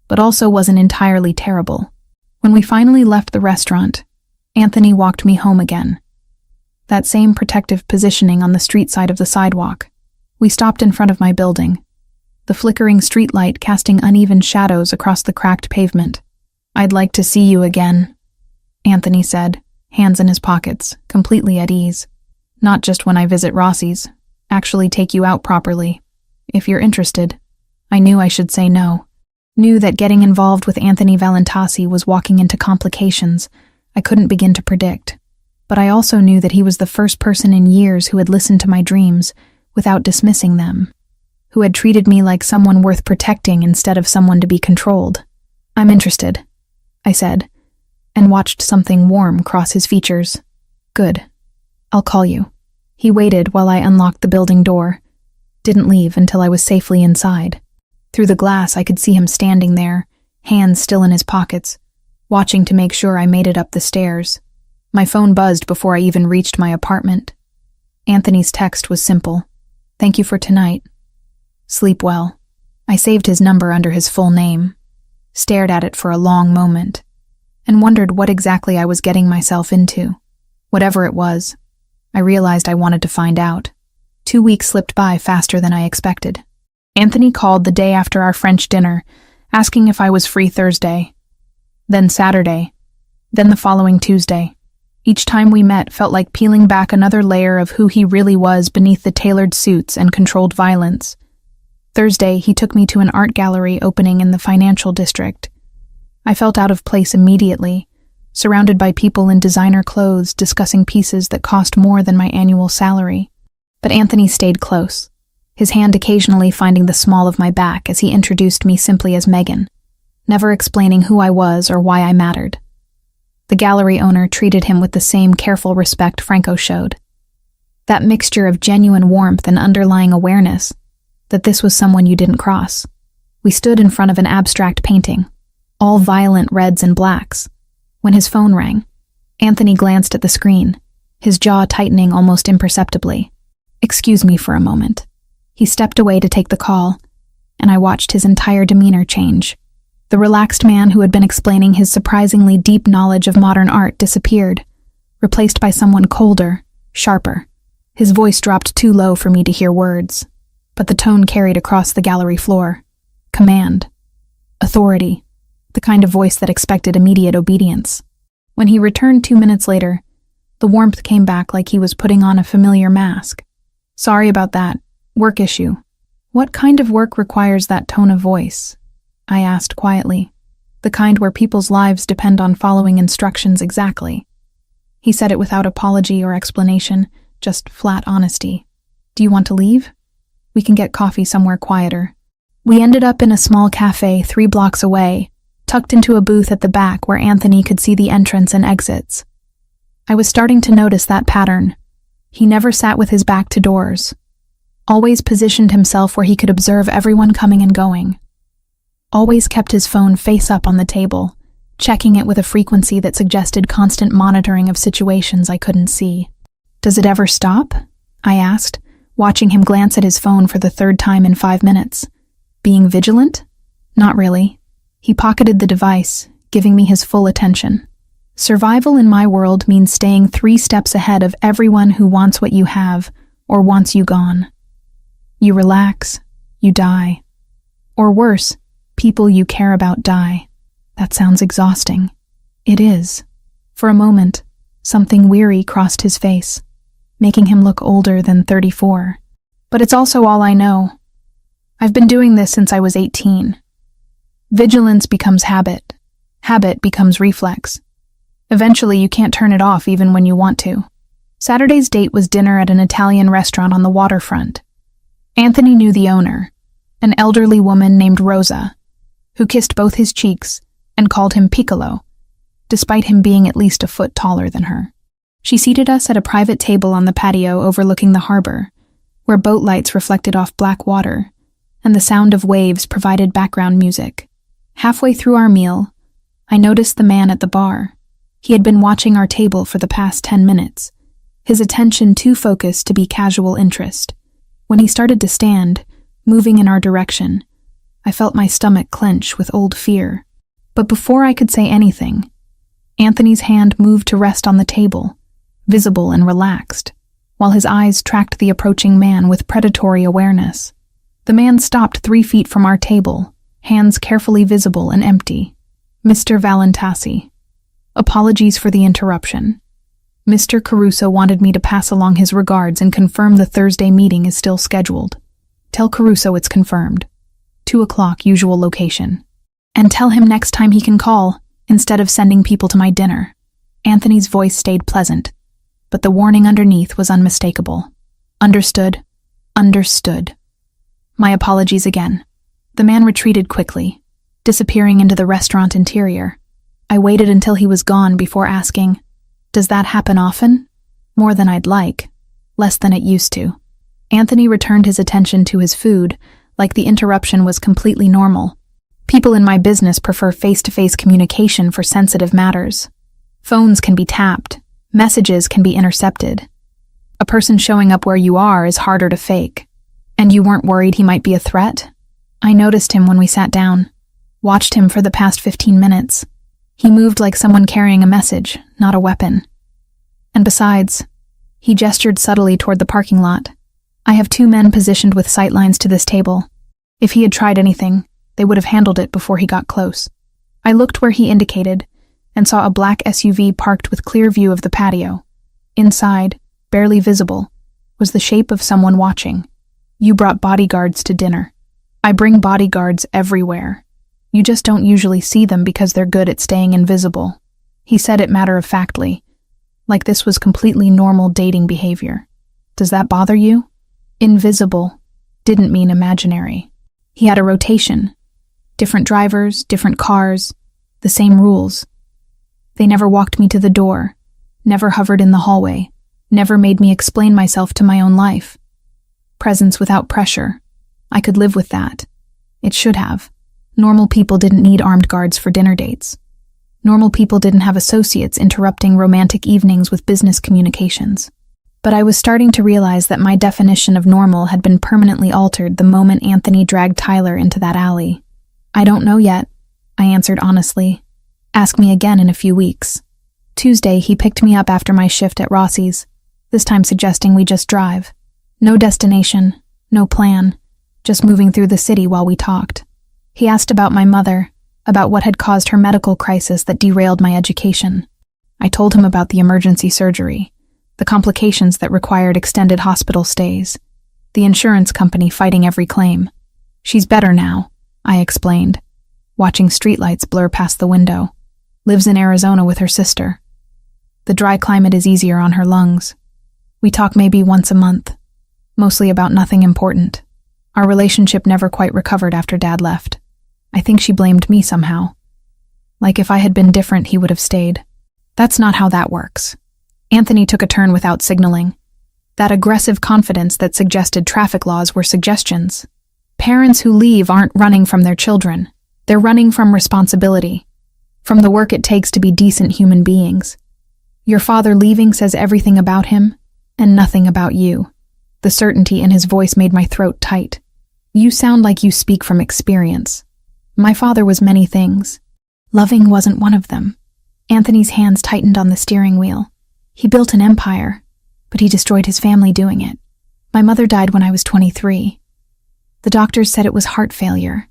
but also wasn't entirely terrible. When we finally left the restaurant, Anthony walked me home again. That same protective positioning on the street side of the sidewalk. We stopped in front of my building, the flickering streetlight casting uneven shadows across the cracked pavement. I'd like to see you again, Anthony said, hands in his pockets, completely at ease. Not just when I visit Rossi's, actually take you out properly. If you're interested. I knew I should say no. Knew that getting involved with Anthony Valentasi was walking into complications I couldn't begin to predict. But I also knew that he was the first person in years who had listened to my dreams without dismissing them, who had treated me like someone worth protecting instead of someone to be controlled. I'm interested, I said, and watched something warm cross his features. Good. I'll call you. He waited while I unlocked the building door. Didn't leave until I was safely inside. Through the glass, I could see him standing there, hands still in his pockets, watching to make sure I made it up the stairs. My phone buzzed before I even reached my apartment. Anthony's text was simple. Thank you for tonight. Sleep well. I saved his number under his full name, stared at it for a long moment, and wondered what exactly I was getting myself into. Whatever it was, I realized I wanted to find out. 2 weeks slipped by faster than I expected. Anthony called the day after our French dinner, asking if I was free Thursday, then Saturday, then the following Tuesday. Each time we met felt like peeling back another layer of who he really was beneath the tailored suits and controlled violence. Thursday, he took me to an art gallery opening in the financial district. I felt out of place immediately, surrounded by people in designer clothes discussing pieces that cost more than my annual salary. But Anthony stayed close, his hand occasionally finding the small of my back as he introduced me simply as Megan, never explaining who I was or why I mattered. The gallery owner treated him with the same careful respect Franco showed. That mixture of genuine warmth and underlying awareness that this was someone you didn't cross. We stood in front of an abstract painting, all violent reds and blacks. When his phone rang, Anthony glanced at the screen, his jaw tightening almost imperceptibly. "Excuse me for a moment." He stepped away to take the call, and I watched his entire demeanor change. The relaxed man who had been explaining his surprisingly deep knowledge of modern art disappeared, replaced by someone colder, sharper. His voice dropped too low for me to hear words, but the tone carried across the gallery floor. Command. Authority. The kind of voice that expected immediate obedience. When he returned 2 minutes later, the warmth came back like he was putting on a familiar mask. "Sorry about that. Work issue." "What kind of work requires that tone of voice?" I asked quietly. "The kind where people's lives depend on following instructions exactly." He said it without apology or explanation, just flat honesty. "Do you want to leave? We can get coffee somewhere quieter." We ended up in a small cafe 3 blocks away, tucked into a booth at the back where Anthony could see the entrance and exits. I was starting to notice that pattern. He never sat with his back to doors. Always positioned himself where he could observe everyone coming and going. Always kept his phone face up on the table, checking it with a frequency that suggested constant monitoring of situations I couldn't see. "Does it ever stop?" I asked, watching him glance at his phone for the 3rd time in 5 minutes. Being vigilant? Not really. He pocketed the device, giving me his full attention. Survival in my world means staying 3 steps ahead of everyone who wants what you have or wants you gone. You relax, you die. Or worse, people you care about die. That sounds exhausting. It is. For a moment, something weary crossed his face, making him look older than 34. But it's also all I know. I've been doing this since I was 18. Vigilance becomes habit. Habit becomes reflex. Eventually, you can't turn it off even when you want to. Saturday's date was dinner at an Italian restaurant on the waterfront. Anthony knew the owner, an elderly woman named Rosa, who kissed both his cheeks and called him Piccolo, despite him being at least a foot taller than her. She seated us at a private table on the patio overlooking the harbor, where boat lights reflected off black water, and the sound of waves provided background music. Halfway through our meal, I noticed the man at the bar. He had been watching our table for the past 10 minutes, his attention too focused to be casual interest. When he started to stand, moving in our direction, I felt my stomach clench with old fear. But before I could say anything, Anthony's hand moved to rest on the table, visible and relaxed, while his eyes tracked the approaching man with predatory awareness. The man stopped 3 feet from our table, hands carefully visible and empty. "Mr. Valentasi. Apologies for the interruption. Mr. Caruso wanted me to pass along his regards and confirm the Thursday meeting is still scheduled. Tell Caruso it's confirmed. 2 o'clock usual location. And tell him next time he can call, instead of sending people to my dinner." Anthony's voice stayed pleasant, but the warning underneath was unmistakable. "Understood. Understood. My apologies again." The man retreated quickly, disappearing into the restaurant interior. I waited until he was gone before asking, "Does that happen often?" "More than I'd like. Less than it used to." Anthony returned his attention to his food, like the interruption was completely normal. People in my business prefer face-to-face communication for sensitive matters. Phones can be tapped. Messages can be intercepted. A person showing up where you are is harder to fake. And you weren't worried he might be a threat? I noticed him when we sat down. Watched him for the past 15 minutes. He moved like someone carrying a message, not a weapon. And besides, he gestured subtly toward the parking lot. I have 2 men positioned with sightlines to this table. If he had tried anything, they would have handled it before he got close. I looked where he indicated and saw a black SUV parked with clear view of the patio. Inside, barely visible, was the shape of someone watching. "You brought bodyguards to dinner." "I bring bodyguards everywhere. You just don't usually see them because they're good at staying invisible." He said it matter-of-factly, like this was completely normal dating behavior. "Does that bother you?" Invisible didn't mean imaginary. He had a rotation. Different drivers, different cars, the same rules. They never walked me to the door, never hovered in the hallway, never made me explain myself to my own life. Presence without pressure. I could live with that. It should have. Normal people didn't need armed guards for dinner dates. Normal people didn't have associates interrupting romantic evenings with business communications. But I was starting to realize that my definition of normal had been permanently altered the moment Anthony dragged Tyler into that alley. I don't know yet, I answered honestly. Ask me again in a few weeks. Tuesday, he picked me up after my shift at Rossi's, this time suggesting we just drive. No destination, no plan, just moving through the city while we talked. He asked about my mother, about what had caused her medical crisis that derailed my education. I told him about the emergency surgery, the complications that required extended hospital stays, the insurance company fighting every claim. She's better now, I explained, watching streetlights blur past the window. Lives in Arizona with her sister. The dry climate is easier on her lungs. We talk maybe once a month, mostly about nothing important. Our relationship never quite recovered after Dad left. I think she blamed me somehow. Like if I had been different, he would have stayed. That's not how that works. Anthony took a turn without signaling. That aggressive confidence that suggested traffic laws were suggestions. Parents who leave aren't running from their children. They're running from responsibility, from the work it takes to be decent human beings. Your father leaving says everything about him and nothing about you. The certainty in his voice made my throat tight. You sound like you speak from experience. My father was many things. Loving wasn't one of them. Anthony's hands tightened on the steering wheel. He built an empire, but he destroyed his family doing it. My mother died when I was 23. The doctors said it was heart failure.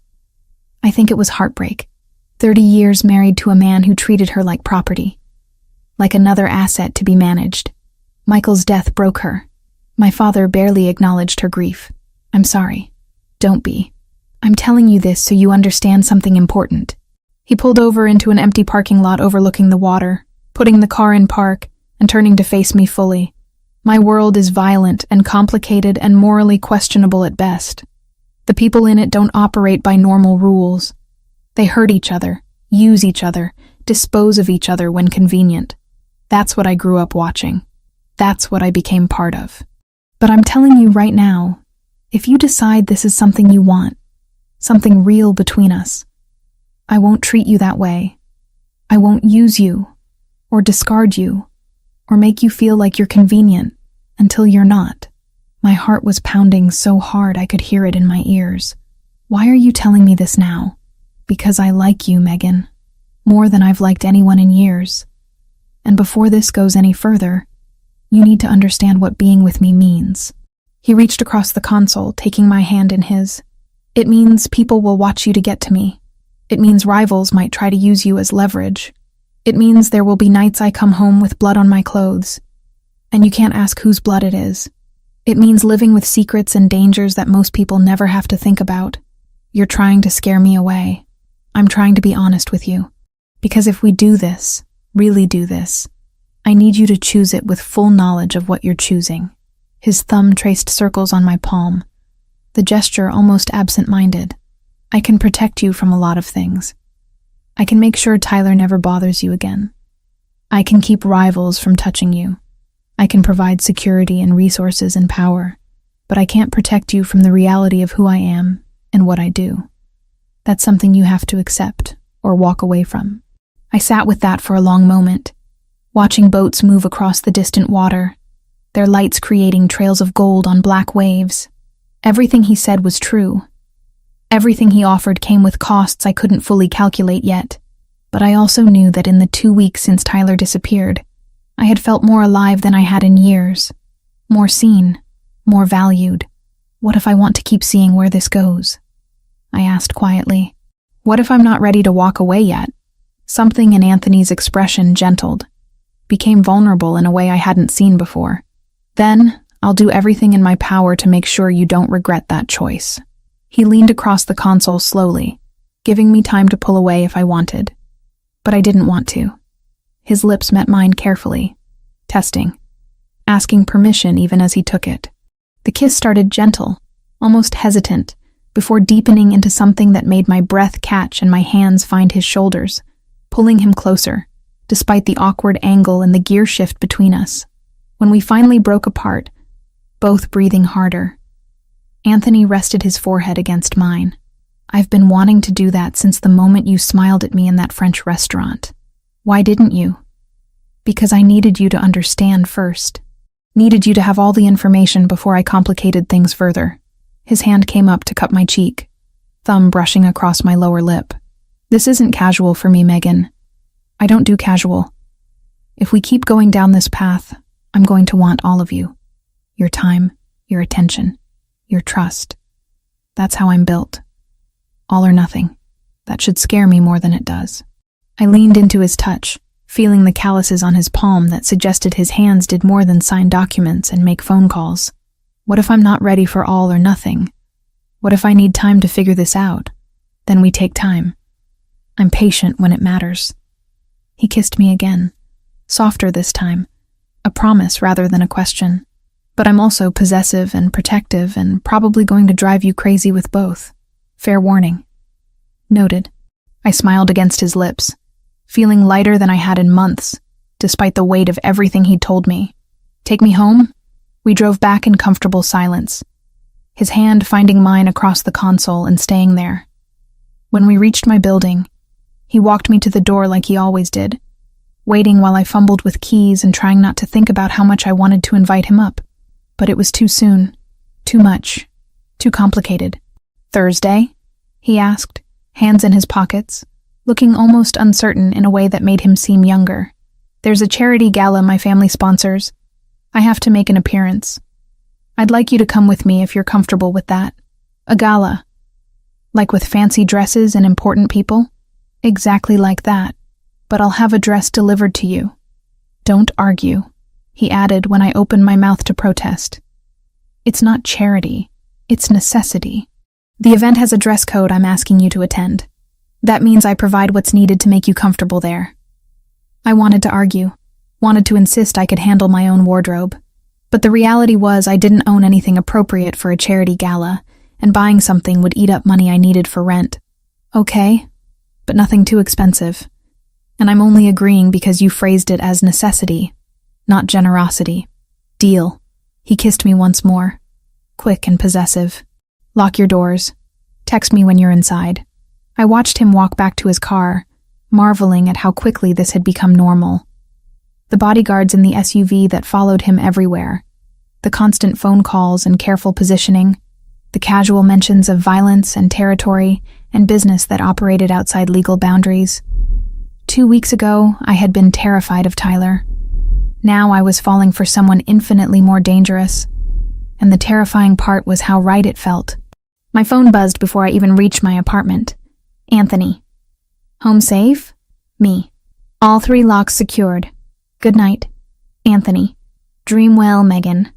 I think it was heartbreak. 30 years married to a man who treated her like property, like another asset to be managed. Michael's death broke her. My father barely acknowledged her grief. I'm sorry. Don't be. I'm telling you this so you understand something important. He pulled over into an empty parking lot overlooking the water, putting the car in park and turning to face me fully. My world is violent and complicated and morally questionable at best. The people in it don't operate by normal rules. They hurt each other, use each other, dispose of each other when convenient. That's what I grew up watching. That's what I became part of. But I'm telling you right now, if you decide this is something you want, something real between us, I won't treat you that way. I won't use you, or discard you, or make you feel like you're convenient until you're not. My heart was pounding so hard I could hear it in my ears. Why are you telling me this now? Because I like you, Megan, more than I've liked anyone in years. And before this goes any further, you need to understand what being with me means. He reached across the console, taking my hand in his. It means people will watch you to get to me. It means rivals might try to use you as leverage. It means there will be nights I come home with blood on my clothes, and you can't ask whose blood it is. It means living with secrets and dangers that most people never have to think about. You're trying to scare me away. I'm trying to be honest with you. Because if we do this, really do this, I need you to choose it with full knowledge of what you're choosing. His thumb traced circles on my palm, the gesture almost absent-minded. I can protect you from a lot of things. I can make sure Tyler never bothers you again. I can keep rivals from touching you. I can provide security and resources and power, but I can't protect you from the reality of who I am and what I do. That's something you have to accept or walk away from. I sat with that for a long moment, watching boats move across the distant water, their lights creating trails of gold on black waves. Everything he said was true. Everything he offered came with costs I couldn't fully calculate yet, but I also knew that in the 2 weeks since Tyler disappeared, I had felt more alive than I had in years, more seen, more valued. What if I want to keep seeing where this goes? I asked quietly. What if I'm not ready to walk away yet? Something in Anthony's expression gentled, became vulnerable in a way I hadn't seen before. Then, I'll do everything in my power to make sure you don't regret that choice. He leaned across the console slowly, giving me time to pull away if I wanted. But I didn't want to. His lips met mine carefully, testing, asking permission even as he took it. The kiss started gentle, almost hesitant, before deepening into something that made my breath catch and my hands find his shoulders, pulling him closer, despite the awkward angle and the gear shift between us. When we finally broke apart, both breathing harder, Anthony rested his forehead against mine. I've been wanting to do that since the moment you smiled at me in that French restaurant. Why didn't you? Because I needed you to understand first. Needed you to have all the information before I complicated things further. His hand came up to cup my cheek, thumb brushing across my lower lip. This isn't casual for me, Megan. I don't do casual. If we keep going down this path, I'm going to want all of you. Your time, your attention, your trust. That's how I'm built. All or nothing. That should scare me more than it does. I leaned into his touch, feeling the calluses on his palm that suggested his hands did more than sign documents and make phone calls. What if I'm not ready for all or nothing? What if I need time to figure this out? Then we take time. I'm patient when it matters. He kissed me again, softer this time, a promise rather than a question. But I'm also possessive and protective and probably going to drive you crazy with both. Fair warning. Noted. I smiled against his lips, feeling lighter than I had in months, despite the weight of everything he'd told me. Take me home? We drove back in comfortable silence, his hand finding mine across the console and staying there. When we reached my building, he walked me to the door like he always did, waiting while I fumbled with keys and trying not to think about how much I wanted to invite him up. But it was too soon, too much, too complicated. Thursday? He asked, hands in his pockets, looking almost uncertain in a way that made him seem younger. There's a charity gala my family sponsors. I have to make an appearance. I'd like you to come with me if you're comfortable with that. A gala. Like with fancy dresses and important people? Exactly like that. But I'll have a dress delivered to you. Don't argue, he added when I opened my mouth to protest. It's not charity. It's necessity. The event has a dress code I'm asking you to attend. That means I provide what's needed to make you comfortable there. I wanted to argue, wanted to insist I could handle my own wardrobe. But the reality was I didn't own anything appropriate for a charity gala, and buying something would eat up money I needed for rent. Okay, but nothing too expensive. And I'm only agreeing because you phrased it as necessity, not generosity. Deal. He kissed me once more, quick and possessive. Lock your doors. Text me when you're inside. I watched him walk back to his car, marveling at how quickly this had become normal. The bodyguards in the SUV that followed him everywhere, the constant phone calls and careful positioning, the casual mentions of violence and territory and business that operated outside legal boundaries. 2 weeks ago, I had been terrified of Tyler. Now I was falling for someone infinitely more dangerous, and the terrifying part was how right it felt. My phone buzzed before I even reached my apartment. Anthony. Home safe? Me. All 3 locks secured. Good night. Anthony. Dream well, Megan.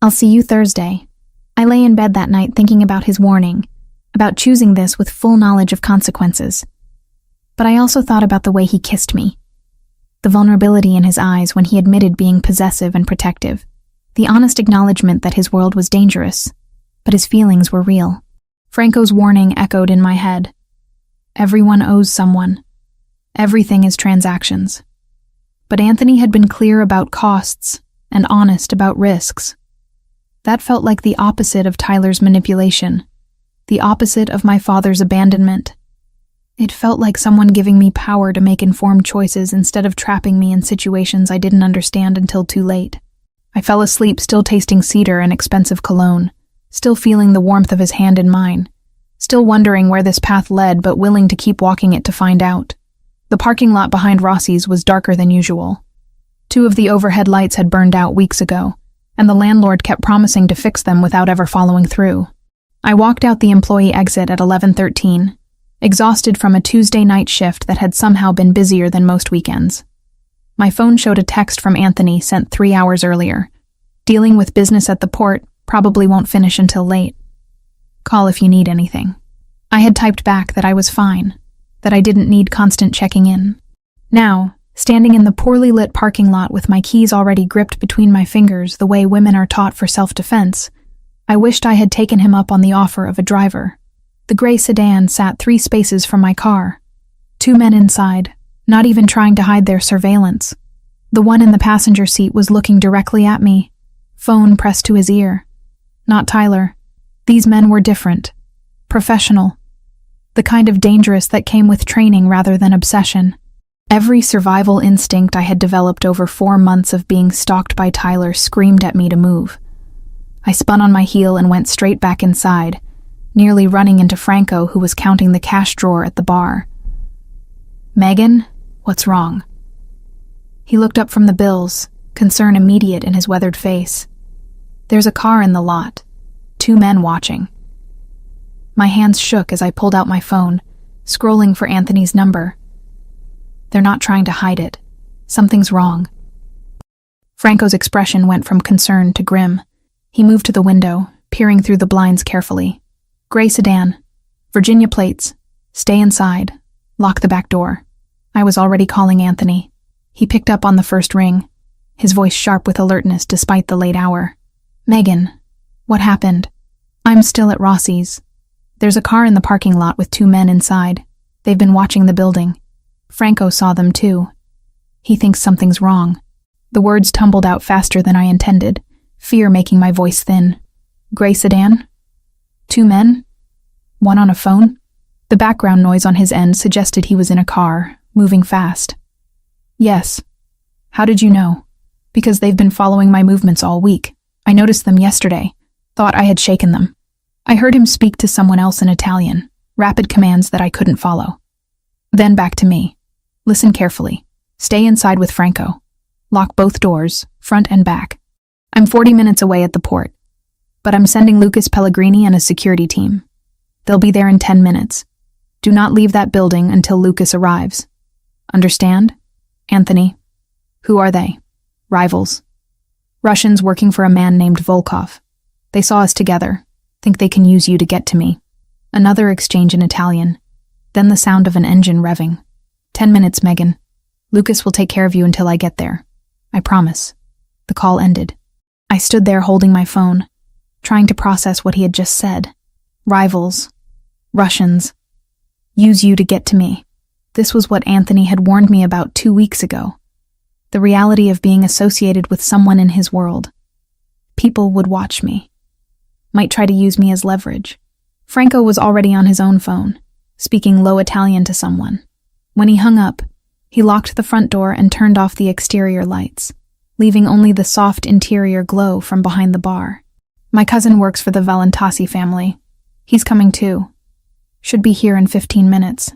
I'll see you Thursday. I lay in bed that night thinking about his warning, about choosing this with full knowledge of consequences. But I also thought about the way he kissed me. The vulnerability in his eyes when he admitted being possessive and protective. The honest acknowledgement that his world was dangerous, but his feelings were real. Franco's warning echoed in my head. Everyone owes someone. Everything is transactions. But Anthony had been clear about costs and honest about risks. That felt like the opposite of Tyler's manipulation, the opposite of my father's abandonment. It felt like someone giving me power to make informed choices instead of trapping me in situations I didn't understand until too late. I fell asleep still tasting cedar and expensive cologne, still feeling the warmth of his hand in mine, still wondering where this path led but willing to keep walking it to find out. The parking lot behind Rossi's was darker than usual. 2 of the overhead lights had burned out weeks ago, and the landlord kept promising to fix them without ever following through. I walked out the employee exit at 11:13, exhausted from a Tuesday night shift that had somehow been busier than most weekends. My phone showed a text from Anthony sent 3 hours earlier. Dealing with business at the port, probably won't finish until late. Call if you need anything. I had typed back that I was fine, that I didn't need constant checking in. Now, standing in the poorly lit parking lot with my keys already gripped between my fingers the way women are taught for self-defense, I wished I had taken him up on the offer of a driver. The gray sedan sat 3 spaces from my car. 2 men inside, not even trying to hide their surveillance. The one in the passenger seat was looking directly at me, phone pressed to his ear. Not Tyler. These men were different. Professional. The kind of dangerous that came with training rather than obsession. Every survival instinct I had developed over 4 months of being stalked by Tyler screamed at me to move. I spun on my heel and went straight back inside, nearly running into Franco, who was counting the cash drawer at the bar. "Megan, what's wrong?" He looked up from the bills, concern immediate in his weathered face. "There's a car in the lot. 2 men watching." My hands shook as I pulled out my phone, scrolling for Anthony's number. "They're not trying to hide it. Something's wrong." Franco's expression went from concern to grim. He moved to the window, peering through the blinds carefully. "Gray sedan. Virginia plates. Stay inside. Lock the back door." I was already calling Anthony. He picked up on the first ring, his voice sharp with alertness despite the late hour. "Megan, what happened?" "I'm still at Rossi's. There's a car in the parking lot with 2 men inside. They've been watching the building. Franco saw them too. He thinks something's wrong." The words tumbled out faster than I intended, fear making my voice thin. "Gray sedan? 2 men? One on a phone?" The background noise on his end suggested he was in a car, moving fast. "Yes. How did you know?" "Because they've been following my movements all week. I noticed them yesterday. Thought I had shaken them." I heard him speak to someone else in Italian, rapid commands that I couldn't follow. Then back to me. "Listen carefully. Stay inside with Franco. Lock both doors, front and back. I'm 40 minutes away at the port, but I'm sending Lucas Pellegrini and a security team. They'll be there in 10 minutes. Do not leave that building until Lucas arrives. Understand? Anthony." "Who are they?" "Rivals. Russians working for a man named Volkov. They saw us together. Think they can use you to get to me." Another exchange in Italian, then the sound of an engine revving. 10 minutes, Megan. Lucas will take care of you until I get there. I promise." The call ended. I stood there holding my phone, trying to process what he had just said. Rivals. Russians. Use you to get to me. This was what Anthony had warned me about 2 weeks ago. The reality of being associated with someone in his world. People would watch me. Might try to use me as leverage. Franco was already on his own phone, speaking low Italian to someone. When he hung up, he locked the front door and turned off the exterior lights, leaving only the soft interior glow from behind the bar. "My cousin works for the Valentasi family. He's coming too. Should be here in 15 minutes.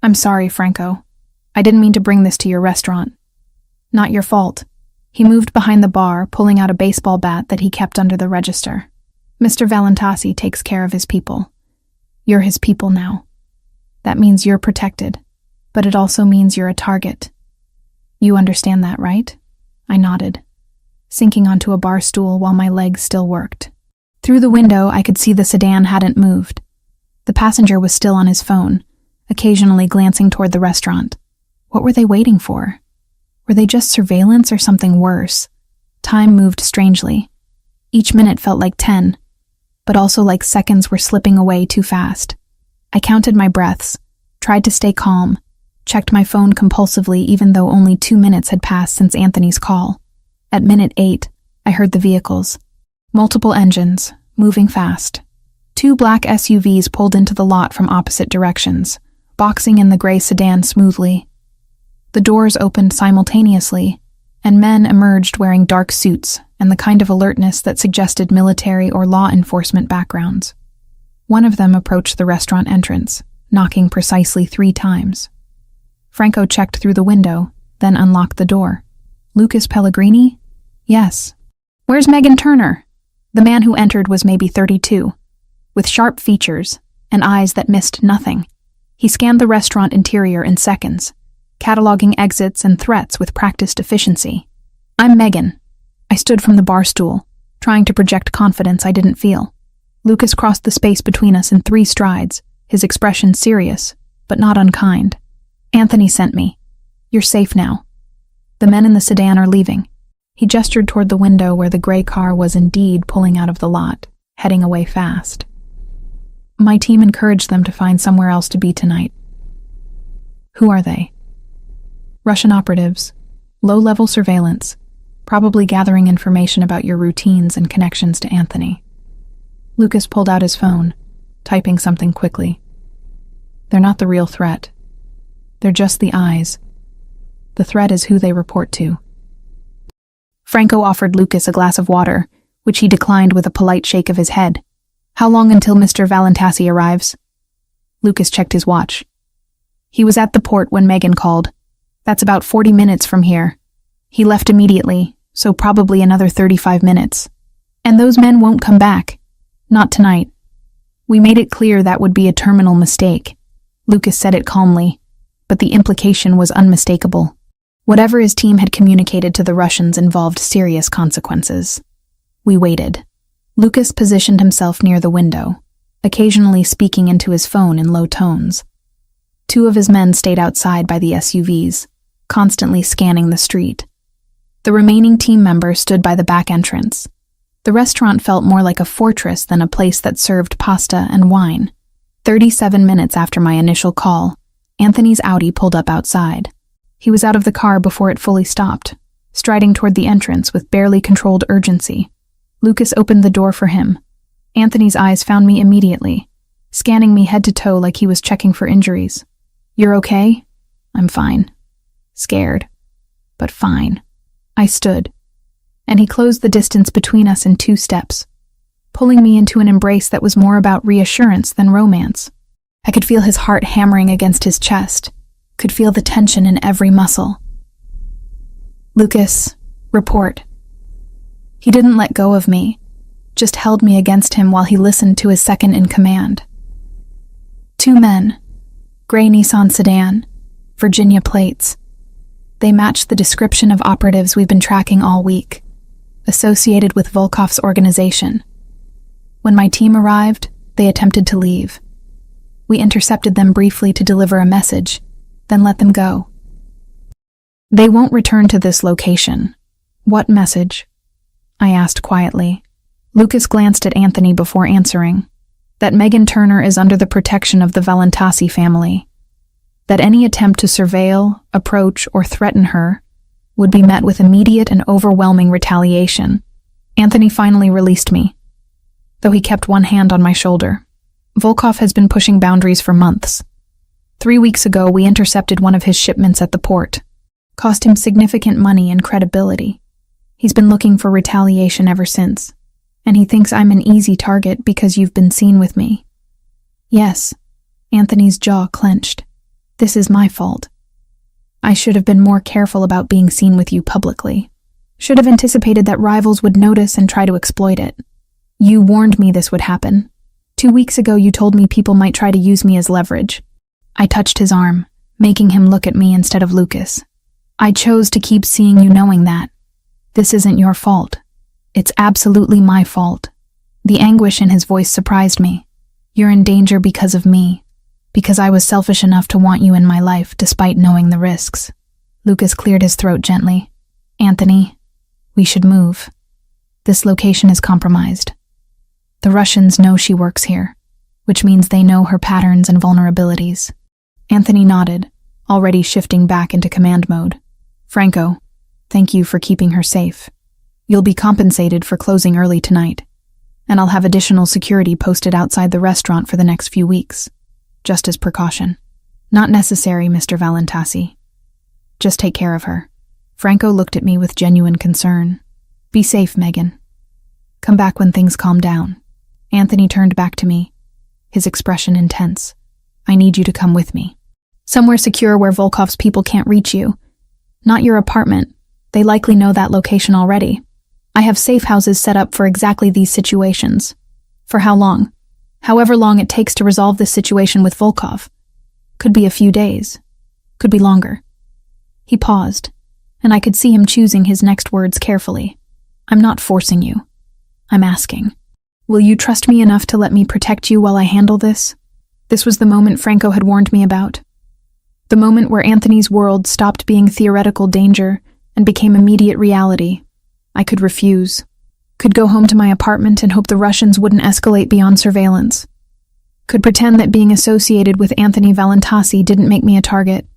I'm sorry, Franco. I didn't mean to bring this to your restaurant." "Not your fault." He moved behind the bar, pulling out a baseball bat that he kept under the register. "Mr. Valentasi takes care of his people. You're his people now. That means you're protected, but it also means you're a target. You understand that, right?" I nodded, sinking onto a bar stool while my legs still worked. Through the window, I could see the sedan hadn't moved. The passenger was still on his phone, occasionally glancing toward the restaurant. What were they waiting for? Were they just surveillance or something worse? Time moved strangely. Each minute felt like 10, but also like seconds were slipping away too fast. I counted my breaths, tried to stay calm, checked my phone compulsively even though only 2 minutes had passed since Anthony's call. At minute 8, I heard the vehicles. Multiple engines, moving fast. 2 black SUVs pulled into the lot from opposite directions, boxing in the gray sedan smoothly. The doors opened simultaneously, and men emerged wearing dark suits and the kind of alertness that suggested military or law enforcement backgrounds. One of them approached the restaurant entrance, knocking precisely 3 times. Franco checked through the window, then unlocked the door. "Lucas Pellegrini?" "Yes." "Where's Megan Turner?" The man who entered was maybe 32, with sharp features and eyes that missed nothing. He scanned the restaurant interior in seconds, cataloging exits and threats with practiced efficiency. "I'm Megan." I stood from the bar stool, trying to project confidence I didn't feel. Lucas crossed the space between us in 3 strides, his expression serious, but not unkind. "Anthony sent me. You're safe now. The men in the sedan are leaving." He gestured toward the window where the gray car was indeed pulling out of the lot, heading away fast. My team encouraged them to find somewhere else to be tonight. "Who are they?" "Russian operatives. Low-level surveillance. Probably gathering information about your routines and connections to Anthony." Lucas pulled out his phone, typing something quickly. "They're not the real threat. They're just the eyes. The threat is who they report to. Franco offered Lucas a glass of water, which he declined with a polite shake of his head. How long until Mr. Valentasi arrives? Lucas checked his watch. He was at the port when Megan called. That's about 40 minutes from here. He left immediately, so probably another 35 minutes. And those men won't come back. Not tonight. We made it clear that would be a terminal mistake. Lucas said it calmly, but the implication was unmistakable. Whatever his team had communicated to the Russians involved serious consequences. We waited. Lucas positioned himself near the window, occasionally speaking into his phone in low tones. 2 of his men stayed outside by the SUVs, constantly scanning the street. The remaining team members stood by the back entrance. The restaurant felt more like a fortress than a place that served pasta and wine. 37 minutes after my initial call, Anthony's Audi pulled up outside. He was out of the car before it fully stopped, striding toward the entrance with barely controlled urgency. Lucas opened the door for him. Anthony's eyes found me immediately, scanning me head to toe like he was checking for injuries. "You're okay?" "I'm fine." Scared, but fine. I stood, and he closed the distance between us in 2 steps, pulling me into an embrace that was more about reassurance than romance. I could feel his heart hammering against his chest, could feel the tension in every muscle. "Lucas, report." He didn't let go of me, just held me against him while he listened to his second in command. 2 men, gray Nissan sedan, Virginia plates. They matched the description of operatives we've been tracking all week, associated with Volkov's organization. When my team arrived, they attempted to leave. We intercepted them briefly to deliver a message, then let them go. "They won't return to this location." "What message?" I asked quietly. Lucas glanced at Anthony before answering. "That Megan Turner is under the protection of the Valentasi family. That any attempt to surveil, approach, or threaten her would be met with immediate and overwhelming retaliation." Anthony finally released me, though he kept one hand on my shoulder. "Volkov has been pushing boundaries for months. 3 weeks ago, we intercepted one of his shipments at the port. Cost him significant money and credibility. He's been looking for retaliation ever since, and he thinks I'm an easy target because you've been seen with me." "Yes." Anthony's jaw clenched. "This is my fault. I should have been more careful about being seen with you publicly. Should have anticipated that rivals would notice and try to exploit it. You warned me this would happen. 2 weeks ago you told me people might try to use me as leverage." I touched his arm, making him look at me instead of Lucas. "I chose to keep seeing you knowing that. This isn't your fault. It's absolutely my fault." The anguish in his voice surprised me. "You're in danger because of me, because I was selfish enough to want you in my life despite knowing the risks." Lucas cleared his throat gently. "Anthony, we should move. This location is compromised. The Russians know she works here, which means they know her patterns and vulnerabilities." Anthony nodded, already shifting back into command mode. "Franco, thank you for keeping her safe. You'll be compensated for closing early tonight, and I'll have additional security posted outside the restaurant for the next few weeks, just as precaution." "Not necessary, Mr. Valentasi. Just take care of her." Franco looked at me with genuine concern. "Be safe, Megan. Come back when things calm down." Anthony turned back to me, his expression intense. "I need you to come with me. Somewhere secure where Volkov's people can't reach you. Not your apartment. They likely know that location already. I have safe houses set up for exactly these situations." "For how long?" "However long it takes to resolve this situation with Volkov. Could be a few days. Could be longer." He paused, and I could see him choosing his next words carefully. "I'm not forcing you. I'm asking. Will you trust me enough to let me protect you while I handle this?" This was the moment Franco had warned me about. The moment where Anthony's world stopped being theoretical danger and became immediate reality. I could refuse. Could go home to my apartment and hope the Russians wouldn't escalate beyond surveillance. Could pretend that being associated with Anthony Valentasi didn't make me a target.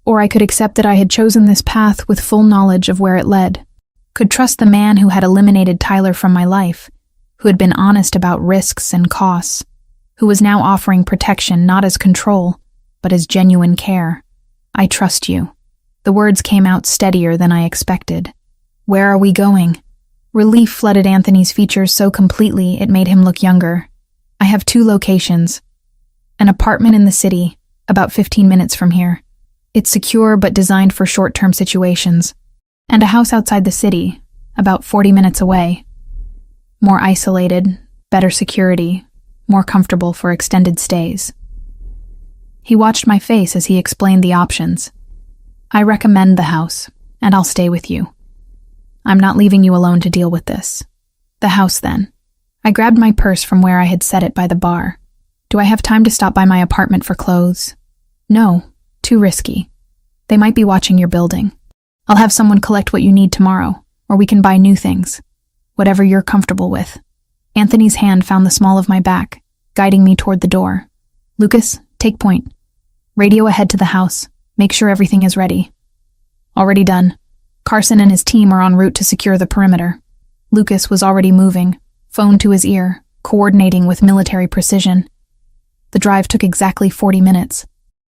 Or I could accept that I had chosen this path with full knowledge of where it led. Could trust the man who had eliminated Tyler from my life, who had been honest about risks and costs, who was now offering protection not as control, but as genuine care. "I trust you." The words came out steadier than I expected. Where are we going? Relief flooded Anthony's features so completely it made him look younger. I have 2 locations. An apartment in the city, about 15 minutes from here. It's secure but designed for short-term situations. And a house outside the city, about 40 minutes away. More isolated, better security, more comfortable for extended stays. He watched my face as he explained the options. I recommend the house, and I'll stay with you. I'm not leaving you alone to deal with this. The house, then. I grabbed my purse from where I had set it by the bar. Do I have time to stop by my apartment for clothes? No, too risky. They might be watching your building. I'll have someone collect what you need tomorrow, or we can buy new things. Whatever you're comfortable with. Anthony's hand found the small of my back, guiding me toward the door. Lucas, take point. Radio ahead to the house. Make sure everything is ready. Already done. Carson and his team are en route to secure the perimeter. Lucas was already moving, phone to his ear, coordinating with military precision. The drive took exactly 40 minutes.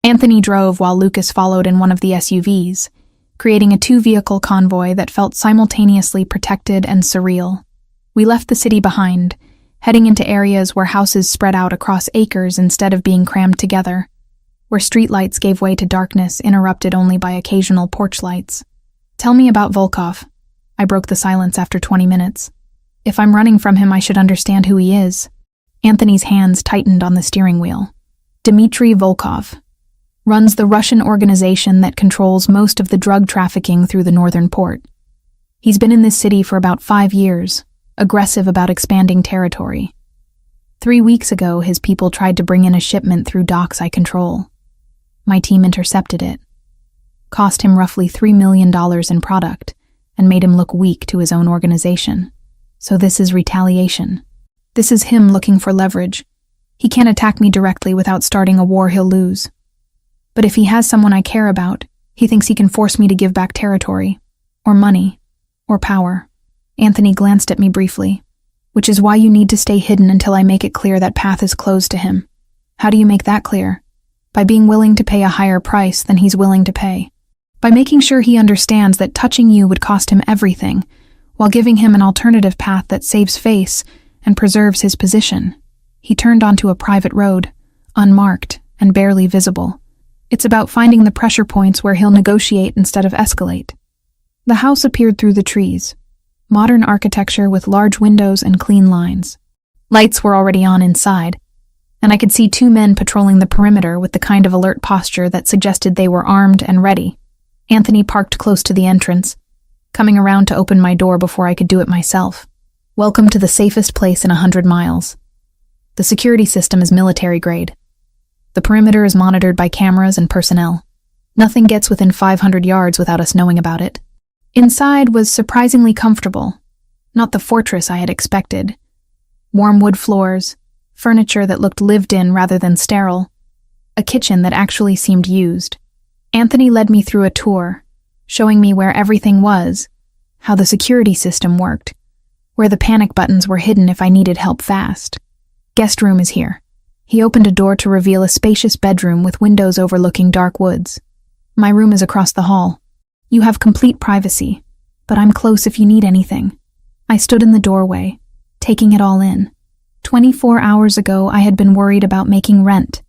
Anthony drove while Lucas followed in one of the SUVs, creating a 2-vehicle convoy that felt simultaneously protected and surreal. We left the city behind, heading into areas where houses spread out across acres instead of being crammed together, where streetlights gave way to darkness interrupted only by occasional porch lights. Tell me about Volkov. I broke the silence after 20 minutes. If I'm running from him, I should understand who he is. Anthony's hands tightened on the steering wheel. Dmitry Volkov. Runs the Russian organization that controls most of the drug trafficking through the northern port. He's been in this city for about 5 years, aggressive about expanding territory. 3 weeks ago, his people tried to bring in a shipment through docks I control. My team intercepted it. Cost him roughly $3 million in product, and made him look weak to his own organization. So this is retaliation. This is him looking for leverage. He can't attack me directly without starting a war he'll lose. But if he has someone I care about, he thinks he can force me to give back territory, or money, or power. Anthony glanced at me briefly. Which is why you need to stay hidden until I make it clear that path is closed to him. How do you make that clear? By being willing to pay a higher price than he's willing to pay. By making sure he understands that touching you would cost him everything, while giving him an alternative path that saves face and preserves his position. He turned onto a private road, unmarked and barely visible. It's about finding the pressure points where he'll negotiate instead of escalate. The house appeared through the trees. Modern architecture with large windows and clean lines. Lights were already on inside, and I could see 2 men patrolling the perimeter with the kind of alert posture that suggested they were armed and ready. Anthony parked close to the entrance, coming around to open my door before I could do it myself. Welcome to the safest place in 100 miles. The security system is military grade. The perimeter is monitored by cameras and personnel. Nothing gets within 500 yards without us knowing about it. Inside was surprisingly comfortable, not the fortress I had expected. Warm wood floors, furniture that looked lived in rather than sterile, a kitchen that actually seemed used. Anthony led me through a tour, showing me where everything was, how the security system worked, where the panic buttons were hidden if I needed help fast. Guest room is here. He opened a door to reveal a spacious bedroom with windows overlooking dark woods. My room is across the hall. You have complete privacy, but I'm close if you need anything. I stood in the doorway, taking it all in. 24 hours ago, I had been worried about making rent.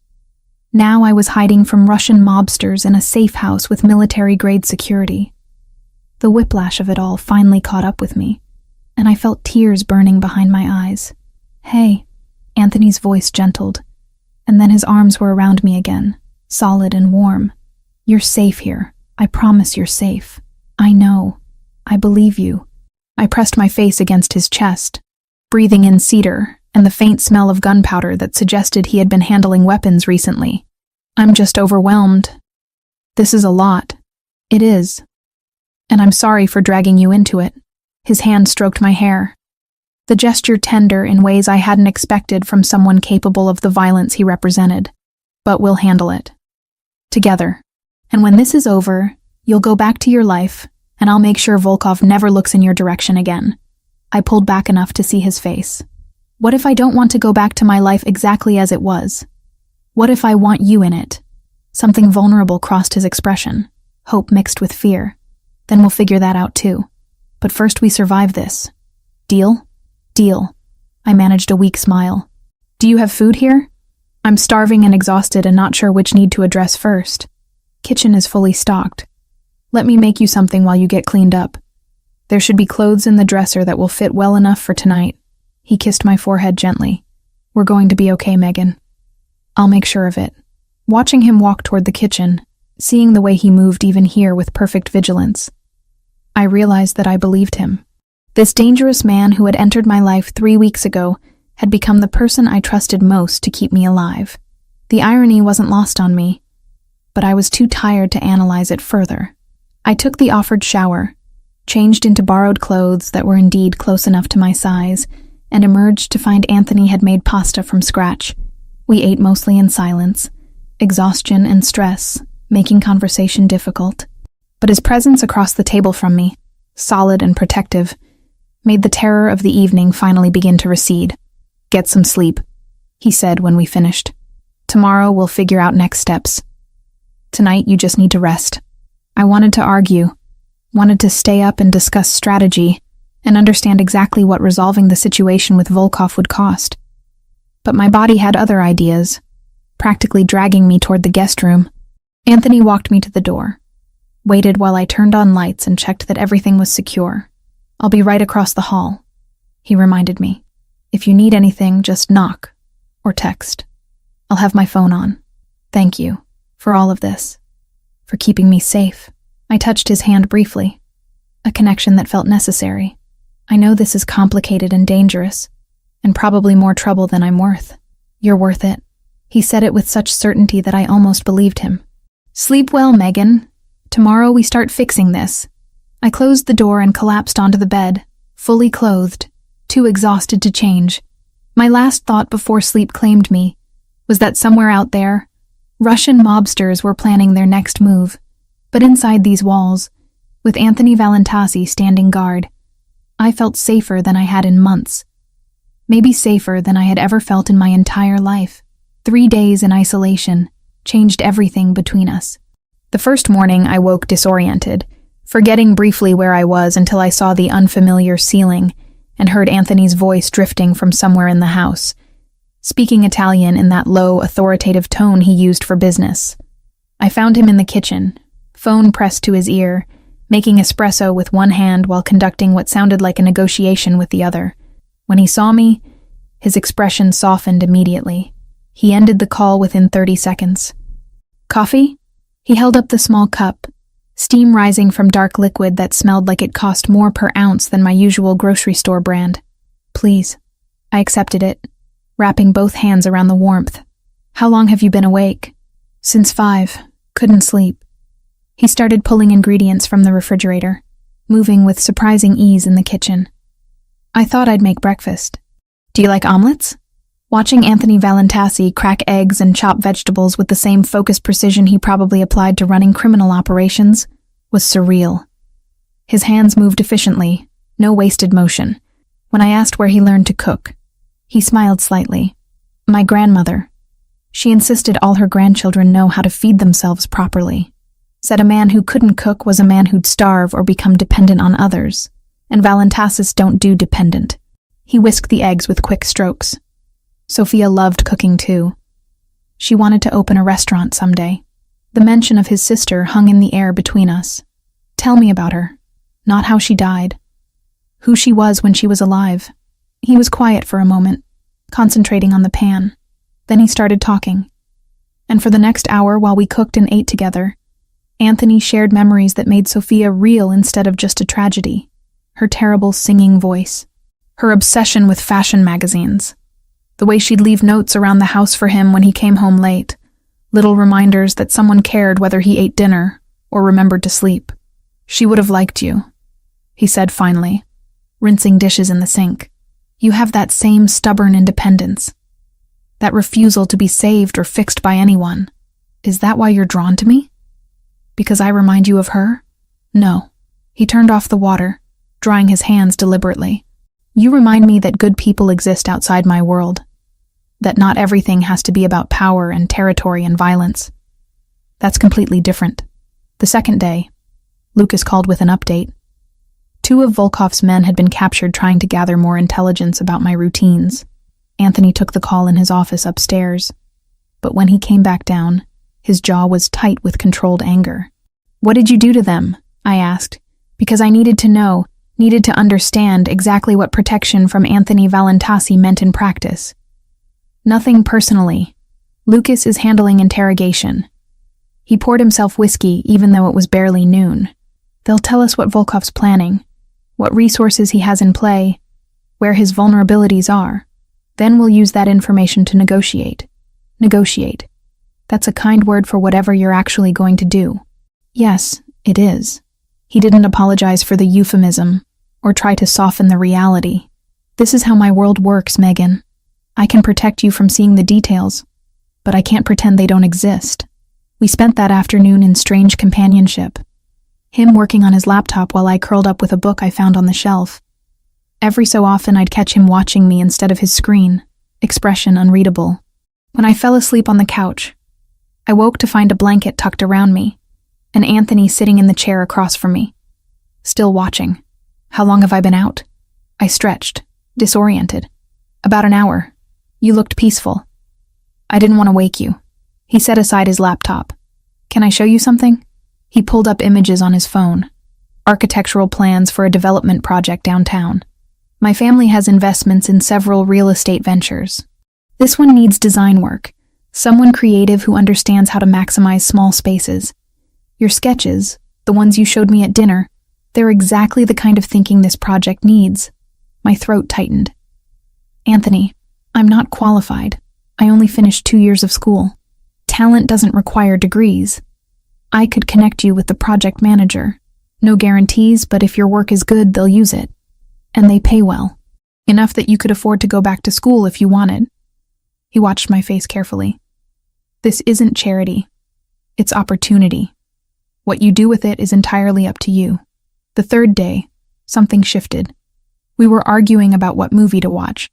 Now I was hiding from Russian mobsters in a safe house with military-grade security. The whiplash of it all finally caught up with me, and I felt tears burning behind my eyes. Hey, Anthony's voice gentled, and then his arms were around me again, solid and warm. You're safe here. I promise you're safe. I know. I believe you. I pressed my face against his chest, breathing in cedar and the faint smell of gunpowder that suggested he had been handling weapons recently. I'm just overwhelmed. This is a lot. It is. And I'm sorry for dragging you into it. His hand stroked my hair. The gesture tender in ways I hadn't expected from someone capable of the violence he represented. But we'll handle it. Together. And when this is over, you'll go back to your life, and I'll make sure Volkov never looks in your direction again. I pulled back enough to see his face. What if I don't want to go back to my life exactly as it was? What if I want you in it? Something vulnerable crossed his expression. hope mixed with fear. Then we'll figure that out too. But first we survive this. Deal? Deal. I managed a weak smile. Do you have food here? I'm starving and exhausted and not sure which need to address first. Kitchen is fully stocked. Let me make you something while you get cleaned up. There should be clothes in the dresser that will fit well enough for tonight. He kissed my forehead gently. We're going to be okay, Megan. I'll make sure of it. Watching him walk toward the kitchen, seeing the way he moved even here with perfect vigilance, I realized that I believed him. This dangerous man who had entered my life 3 weeks ago had become the person I trusted most to keep me alive. The irony wasn't lost on me, but I was too tired to analyze it further. I took the offered shower, changed into borrowed clothes that were indeed close enough to my size, and emerged to find Anthony had made pasta from scratch. We ate mostly in silence, exhaustion and stress making conversation difficult. But his presence across the table from me, solid and protective, made the terror of the evening finally begin to recede. Get some sleep, he said when we finished. Tomorrow we'll figure out next steps. Tonight you just need to rest. I wanted to argue, wanted to stay up and discuss strategy, and understand exactly what resolving the situation with Volkov would cost. But my body had other ideas, practically dragging me toward the guest room. Anthony walked me to the door, waited while I turned on lights and checked that everything was secure. I'll be right across the hall, he reminded me. If you need anything, just knock or text. I'll have my phone on. Thank you for all of this, for keeping me safe. I touched his hand briefly, a connection that felt necessary. I know this is complicated and dangerous, and probably more trouble than I'm worth. You're worth it. He said it with such certainty that I almost believed him. Sleep well, Megan. Tomorrow we start fixing this. I closed the door and collapsed onto the bed, fully clothed, too exhausted to change. My last thought before sleep claimed me was that somewhere out there, Russian mobsters were planning their next move. But inside these walls, with Anthony Valentasi standing guard, I felt safer than I had in months. Maybe safer than I had ever felt in my entire life. 3 days in isolation changed everything between us. The first morning I woke disoriented, forgetting briefly where I was until I saw the unfamiliar ceiling and heard Anthony's voice drifting from somewhere in the house, speaking Italian in that low, authoritative tone he used for business. I found him in the kitchen, phone pressed to his ear, making espresso with one hand while conducting what sounded like a negotiation with the other. When he saw me, his expression softened immediately. He ended the call within 30 seconds. Coffee? He held up the small cup, steam rising from dark liquid that smelled like it cost more per ounce than my usual grocery store brand. Please. I accepted it, wrapping both hands around the warmth. How long have you been awake? Since 5. Couldn't sleep. He started pulling ingredients from the refrigerator, moving with surprising ease in the kitchen. I thought I'd make breakfast. Do you like omelets? Watching Anthony Valentasi crack eggs and chop vegetables with the same focused precision he probably applied to running criminal operations was surreal. His hands moved efficiently, no wasted motion. When I asked where he learned to cook, he smiled slightly. My grandmother. She insisted all her grandchildren know how to feed themselves properly. Said a man who couldn't cook was a man who'd starve or become dependent on others, and Valentasis don't do dependent. He whisked the eggs with quick strokes. Sophia loved cooking too. She wanted to open a restaurant someday. The mention of his sister hung in the air between us. Tell me about her, not how she died. Who she was when she was alive. He was quiet for a moment, concentrating on the pan. Then he started talking. And for the next hour while we cooked and ate together, Anthony shared memories that made Sophia real instead of just a tragedy. Her terrible singing voice. Her obsession with fashion magazines. The way she'd leave notes around the house for him when he came home late. Little reminders that someone cared whether he ate dinner or remembered to sleep. She would have liked you, he said finally, rinsing dishes in the sink. You have that same stubborn independence. That refusal to be saved or fixed by anyone. Is that why you're drawn to me? Because I remind you of her? No. He turned off the water, drying his hands deliberately. You remind me that good people exist outside my world. That not everything has to be about power and territory and violence. That's completely different. The second day, Lucas called with an update. 2 of Volkov's men had been captured trying to gather more intelligence about my routines. Anthony took the call in his office upstairs, but when he came back down, his jaw was tight with controlled anger. "What did you do to them?" I asked, because I needed to know, needed to understand exactly what protection from Anthony Valentasi meant in practice. "Nothing personally. Lucas is handling interrogation." He poured himself whiskey even though it was barely noon. "They'll tell us what Volkov's planning, what resources he has in play, where his vulnerabilities are. Then we'll use that information to negotiate." Negotiate. That's a kind word for whatever you're actually going to do. Yes, it is. He didn't apologize for the euphemism or try to soften the reality. "This is how my world works, Megan. I can protect you from seeing the details, but I can't pretend they don't exist." We spent that afternoon in strange companionship. Him working on his laptop while I curled up with a book I found on the shelf. Every so often I'd catch him watching me instead of his screen, expression unreadable. When I fell asleep on the couch, I woke to find a blanket tucked around me, and Anthony sitting in the chair across from me, still watching. "How long have I been out?" I stretched, disoriented. "About an hour. You looked peaceful." "I didn't want to wake you." He set aside his laptop. "Can I show you something?" He pulled up images on his phone. Architectural plans for a development project downtown. "My family has investments in several real estate ventures. This one needs design work, someone creative who understands how to maximize small spaces. Your sketches, the ones you showed me at dinner, they're exactly the kind of thinking this project needs." My throat tightened. "Anthony, I'm not qualified. I only finished 2 years of school. Talent doesn't require degrees. I could connect you with the project manager. No guarantees, but if your work is good, they'll use it. And they pay well. Enough that you could afford to go back to school if you wanted." He watched my face carefully. "This isn't charity. It's opportunity. What you do with it is entirely up to you." The third day, something shifted. We were arguing about what movie to watch.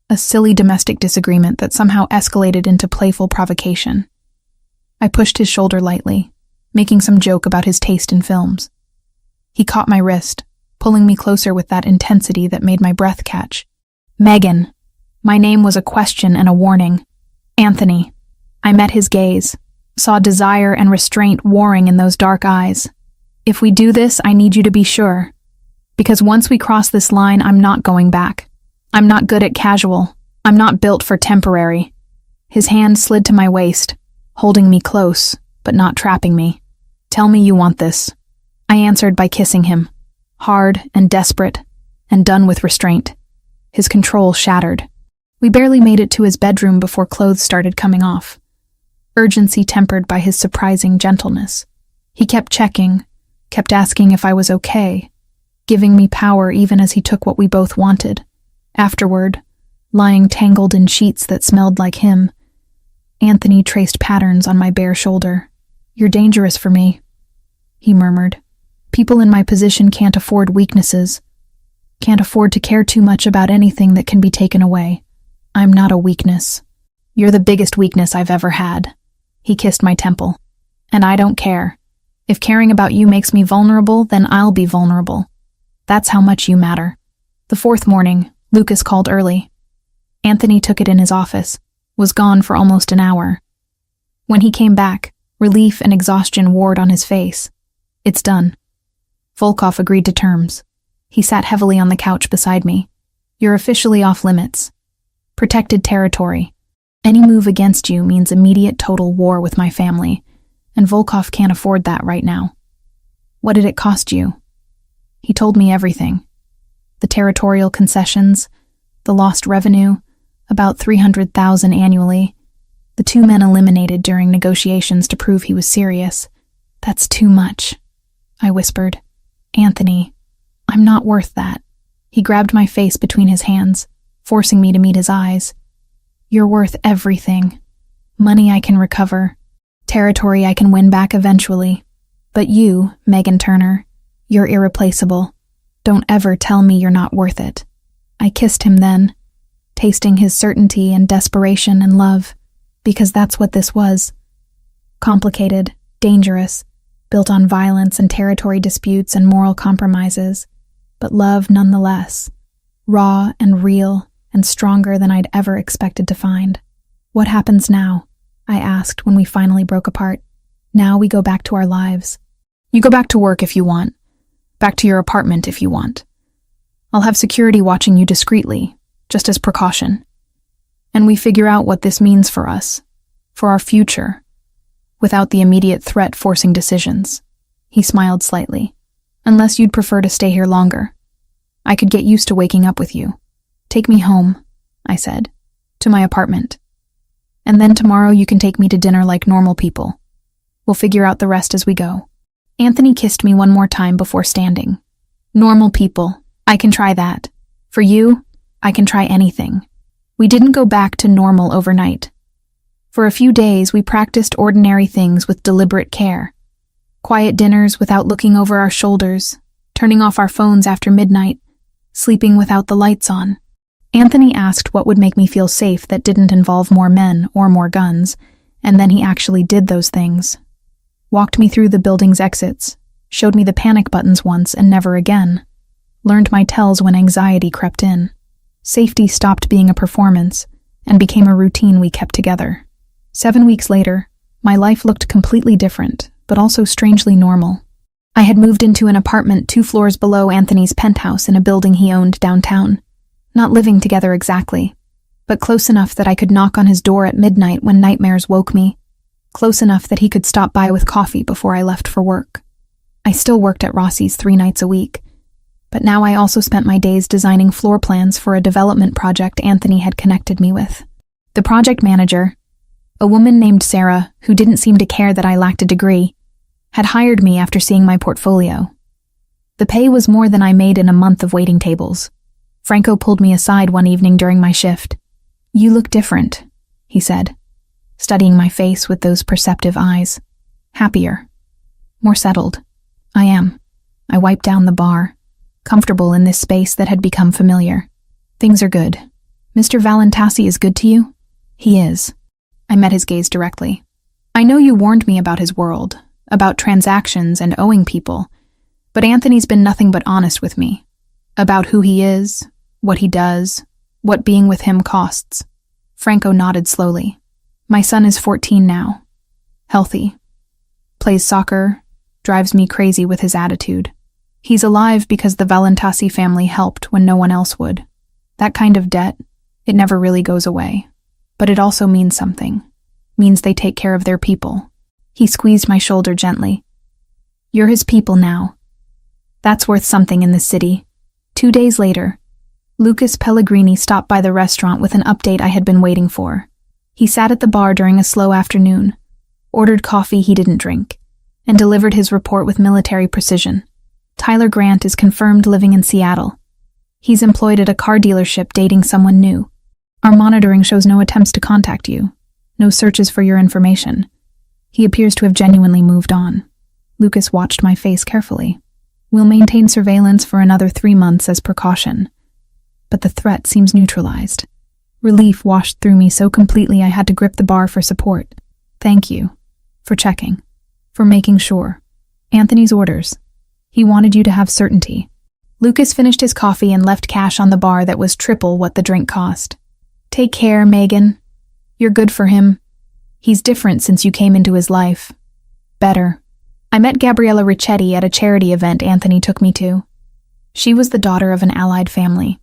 A silly domestic disagreement that somehow escalated into playful provocation. I pushed his shoulder lightly, making some joke about his taste in films. He caught my wrist, pulling me closer with that intensity that made my breath catch. "Megan." My name was a question and a warning. "Anthony." I met his gaze, saw desire and restraint warring in those dark eyes. "If we do this, I need you to be sure. Because once we cross this line, I'm not going back. I'm not good at casual. I'm not built for temporary." His hand slid to my waist, holding me close, but not trapping me. "Tell me you want this." I answered by kissing him, hard and desperate, and done with restraint. His control shattered. We barely made it to his bedroom before clothes started coming off. Urgency tempered by his surprising gentleness. He kept checking, kept asking if I was okay, giving me power even as he took what we both wanted. Afterward, lying tangled in sheets that smelled like him, Anthony traced patterns on my bare shoulder. "You're dangerous for me," he murmured. "People in my position can't afford weaknesses, can't afford to care too much about anything that can be taken away. I'm not a weakness. You're the biggest weakness I've ever had." He kissed my temple. "And I don't care. If caring about you makes me vulnerable, then I'll be vulnerable. That's how much you matter." The fourth morning, Lucas called early. Anthony took it in his office, was gone for almost an hour. When he came back, relief and exhaustion warred on his face. "It's done." Volkov agreed to terms. He sat heavily on the couch beside me. "You're officially off limits. Protected territory. Any move against you means immediate total war with my family, and Volkov can't afford that right now." "What did it cost you?" He told me everything. The territorial concessions, the lost revenue, about $300,000 annually. The 2 men eliminated during negotiations to prove he was serious. "That's too much," I whispered. "Anthony, I'm not worth that." He grabbed my face between his hands, forcing me to meet his eyes. "You're worth everything. Money I can recover, territory I can win back eventually. But you, Megan Turner, you're irreplaceable. Don't ever tell me you're not worth it." I kissed him then, tasting his certainty and desperation and love, because that's what this was. Complicated, dangerous, built on violence and territory disputes and moral compromises, but love nonetheless, raw and real and stronger than I'd ever expected to find. "What happens now?" I asked when we finally broke apart. "Now we go back to our lives." "You go back to work if you want. Back to your apartment if you want. I'll have security watching you discreetly, just as precaution. And we figure out what this means for us, for our future, without the immediate threat forcing decisions." He smiled slightly. "Unless you'd prefer to stay here longer. I could get used to waking up with you." "Take me home," I said, "to my apartment. And then tomorrow you can take me to dinner like normal people. We'll figure out the rest as we go." Anthony kissed me one more time before standing. "Normal people, I can try that. For you, I can try anything." We didn't go back to normal overnight. For a few days, we practiced ordinary things with deliberate care. Quiet dinners without looking over our shoulders, turning off our phones after midnight, sleeping without the lights on. Anthony asked what would make me feel safe that didn't involve more men or more guns, and then he actually did those things. Walked me through the building's exits, showed me the panic buttons once and never again, learned my tells when anxiety crept in. Safety stopped being a performance and became a routine we kept together. 7 weeks later, my life looked completely different, but also strangely normal. I had moved into an apartment 2 floors below Anthony's penthouse in a building he owned downtown. Not living together exactly, but close enough that I could knock on his door at midnight when nightmares woke me, close enough that he could stop by with coffee before I left for work. I still worked at Rossi's 3 nights a week, but now I also spent my days designing floor plans for a development project Anthony had connected me with. The project manager, a woman named Sarah who didn't seem to care that I lacked a degree, had hired me after seeing my portfolio. The pay was more than I made in a month of waiting tables. Franco pulled me aside one evening during my shift. "You look different," he said, studying my face with those perceptive eyes. "Happier. More settled." "I am." I wiped down the bar, comfortable in this space that had become familiar. "Things are good. Mr. Valentassi is good to you?" "He is." I met his gaze directly. "I know you warned me about his world, about transactions and owing people, but Anthony's been nothing but honest with me. About who he is, what he does, what being with him costs." Franco nodded slowly. "My son is 14 now. Healthy. Plays soccer, drives me crazy with his attitude. He's alive because the Valentassi family helped when no one else would. That kind of debt, it never really goes away. But it also means something. Means they take care of their people." He squeezed my shoulder gently. "You're his people now. That's worth something in this city." 2 days later, Lucas Pellegrini stopped by the restaurant with an update I had been waiting for. He sat at the bar during a slow afternoon, ordered coffee he didn't drink, and delivered his report with military precision. "Tyler Grant is confirmed living in Seattle. He's employed at a car dealership dating someone new. Our monitoring shows no attempts to contact you, no searches for your information. He appears to have genuinely moved on." Lucas watched my face carefully. "We'll maintain surveillance for another 3 months as precaution. But the threat seems neutralized." Relief washed through me so completely I had to grip the bar for support. "Thank you. For checking. For making sure. Anthony's orders. He wanted you to have certainty." Lucas finished his coffee and left cash on the bar that was triple what the drink cost. "Take care, Megan. You're good for him. He's different since you came into his life. Better." I met Gabriella Ricchetti at a charity event Anthony took me to. She was the daughter of an allied family,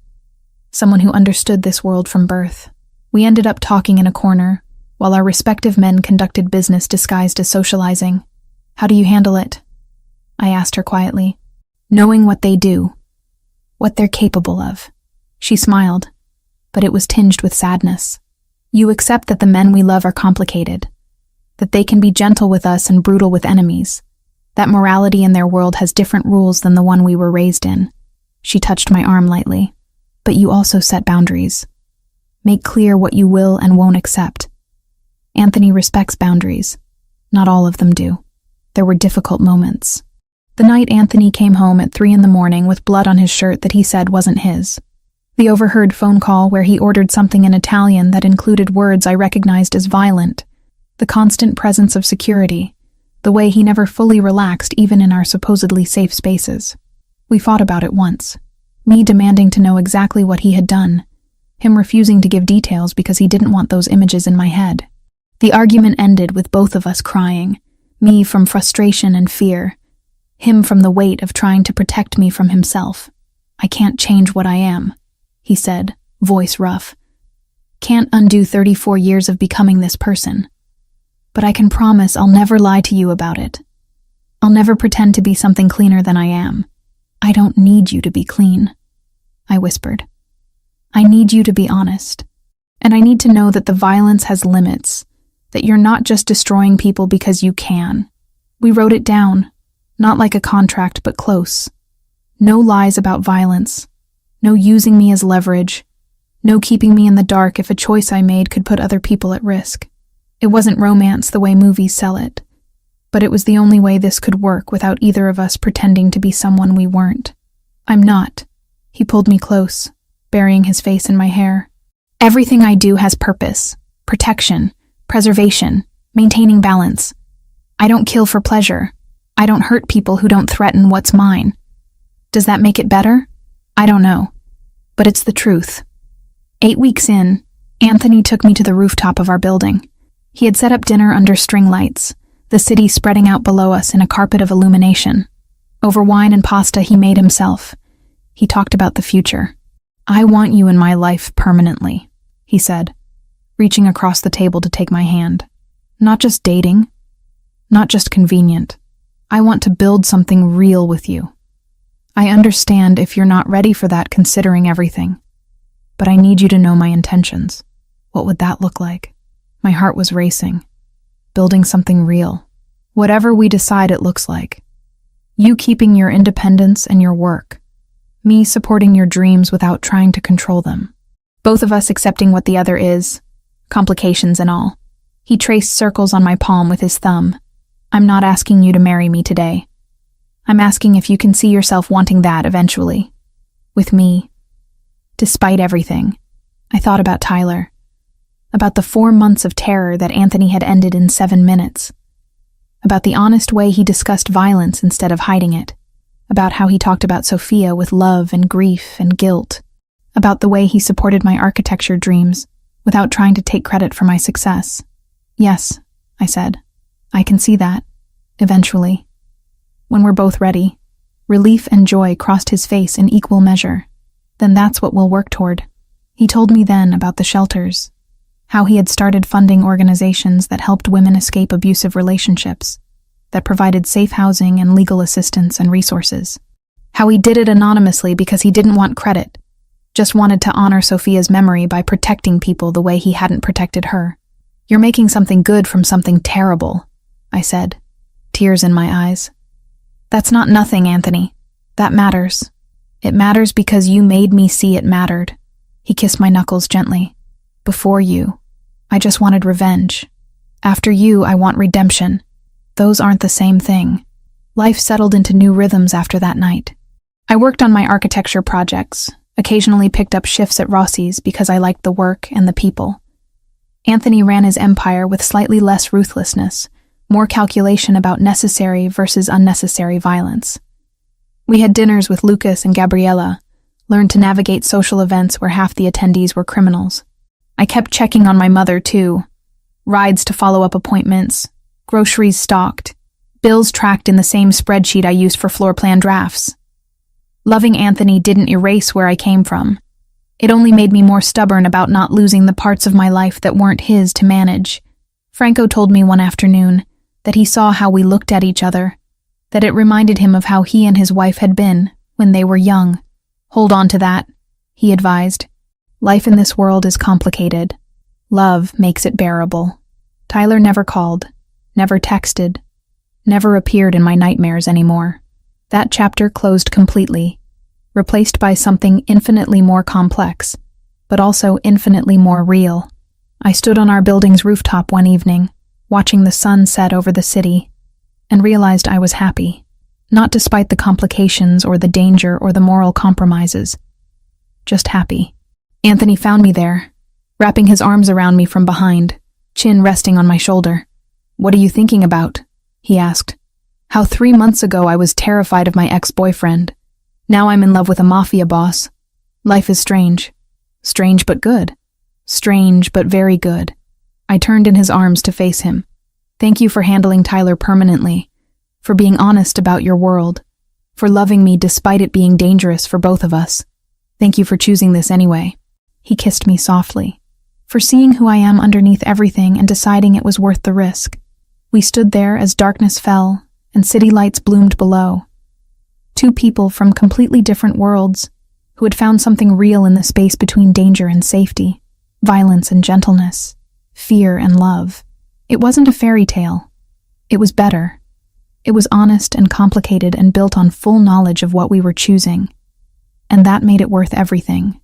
someone who understood this world from birth. We ended up talking in a corner, while our respective men conducted business disguised as socializing. "How do you handle it?" I asked her quietly. "Knowing what they do, what they're capable of." She smiled, but it was tinged with sadness. "You accept that the men we love are complicated, that they can be gentle with us and brutal with enemies, that morality in their world has different rules than the one we were raised in." She touched my arm lightly. "But you also set boundaries. Make clear what you will and won't accept." Anthony respects boundaries. Not all of them do. There were difficult moments. The night Anthony came home at 3 a.m. with blood on his shirt that he said wasn't his. The overheard phone call where he ordered something in Italian that included words I recognized as violent. The constant presence of security. The the way he never fully relaxed even in our supposedly safe spaces. We fought about it once, me demanding to know exactly what he had done, him refusing to give details because he didn't want those images in my head. The argument ended with both of us crying, me from frustration and fear, him from the weight of trying to protect me from himself. "I can't change what I am," he said, voice rough. "Can't undo 34 years of becoming this person. But I can promise I'll never lie to you about it. I'll never pretend to be something cleaner than I am. I don't need you to be clean," I whispered. "I need you to be honest. And I need to know that the violence has limits, that you're not just destroying people because you can." We wrote it down, not like a contract but close. No lies about violence, no using me as leverage, no keeping me in the dark if a choice I made could put other people at risk. It wasn't romance the way movies sell it, but it was the only way this could work without either of us pretending to be someone we weren't. "I'm not." He pulled me close, burying his face in my hair. "Everything I do has purpose, protection, preservation, maintaining balance. I don't kill for pleasure. I don't hurt people who don't threaten what's mine. Does that make it better? I don't know. But it's the truth." 8 weeks in, Anthony took me to the rooftop of our building. He had set up dinner under string lights, the city spreading out below us in a carpet of illumination. Over wine and pasta he made himself. He talked about the future. "I want you in my life permanently," he said, reaching across the table to take my hand. "Not just dating, not just convenient. I want to build something real with you. I understand if you're not ready for that considering everything, but I need you to know my intentions. What would that look like?" My heart was racing. Building something real. Whatever we decide it looks like. You keeping your independence and your work. Me supporting your dreams without trying to control them. Both of us accepting what the other is, complications and all. He traced circles on my palm with his thumb. "I'm not asking you to marry me today. I'm asking if you can see yourself wanting that eventually. With me." Despite everything, I thought about Tyler. About the 4 months of terror that Anthony had ended in 7 minutes. About the honest way he discussed violence instead of hiding it. About how he talked about Sophia with love and grief and guilt. About the way he supported my architecture dreams without trying to take credit for my success. "Yes," I said. "I can see that. Eventually. When we're both ready." Relief and joy crossed his face in equal measure. "Then that's what we'll work toward." He told me then about the shelters. How he had started funding organizations that helped women escape abusive relationships, that provided safe housing and legal assistance and resources. How he did it anonymously because he didn't want credit, just wanted to honor Sophia's memory by protecting people the way he hadn't protected her. "You're making something good from something terrible," I said, tears in my eyes. "That's not nothing, Anthony. That matters. It matters because you made me see it mattered." He kissed my knuckles gently. "Before you, I just wanted revenge. After you, I want redemption. Those aren't the same thing." Life settled into new rhythms after that night. I worked on my architecture projects, occasionally picked up shifts at Rossi's because I liked the work and the people. Anthony ran his empire with slightly less ruthlessness, more calculation about necessary versus unnecessary violence. We had dinners with Lucas and Gabriella, learned to navigate social events where half the attendees were criminals. I kept checking on my mother, too. Rides to follow-up appointments, groceries stocked, bills tracked in the same spreadsheet I used for floor plan drafts. Loving Anthony didn't erase where I came from. It only made me more stubborn about not losing the parts of my life that weren't his to manage. Franco told me one afternoon that he saw how we looked at each other, that it reminded him of how he and his wife had been when they were young. "Hold on to that," he advised. "Life in this world is complicated. Love makes it bearable." Tyler never called, never texted, never appeared in my nightmares anymore. That chapter closed completely, replaced by something infinitely more complex, but also infinitely more real. I stood on our building's rooftop one evening, watching the sun set over the city, and realized I was happy, not despite the complications or the danger or the moral compromises. Just happy. Anthony found me there, wrapping his arms around me from behind, chin resting on my shoulder. "What are you thinking about?" He asked. How 3 months ago I was terrified of my ex-boyfriend. Now I'm in love with a mafia boss. Life is strange. Strange but good. Strange but very good. I turned in his arms to face him. Thank you for handling Tyler permanently, for being honest about your world, for loving me despite it being dangerous for both of us. Thank you for choosing this anyway. He kissed me softly, for seeing who I am underneath everything and deciding it was worth the risk. We stood there as darkness fell and city lights bloomed below. Two people from completely different worlds who had found something real in the space between danger and safety, violence and gentleness, fear and love. It wasn't a fairy tale. It was better. It was honest and complicated and built on full knowledge of what we were choosing. And that made it worth everything.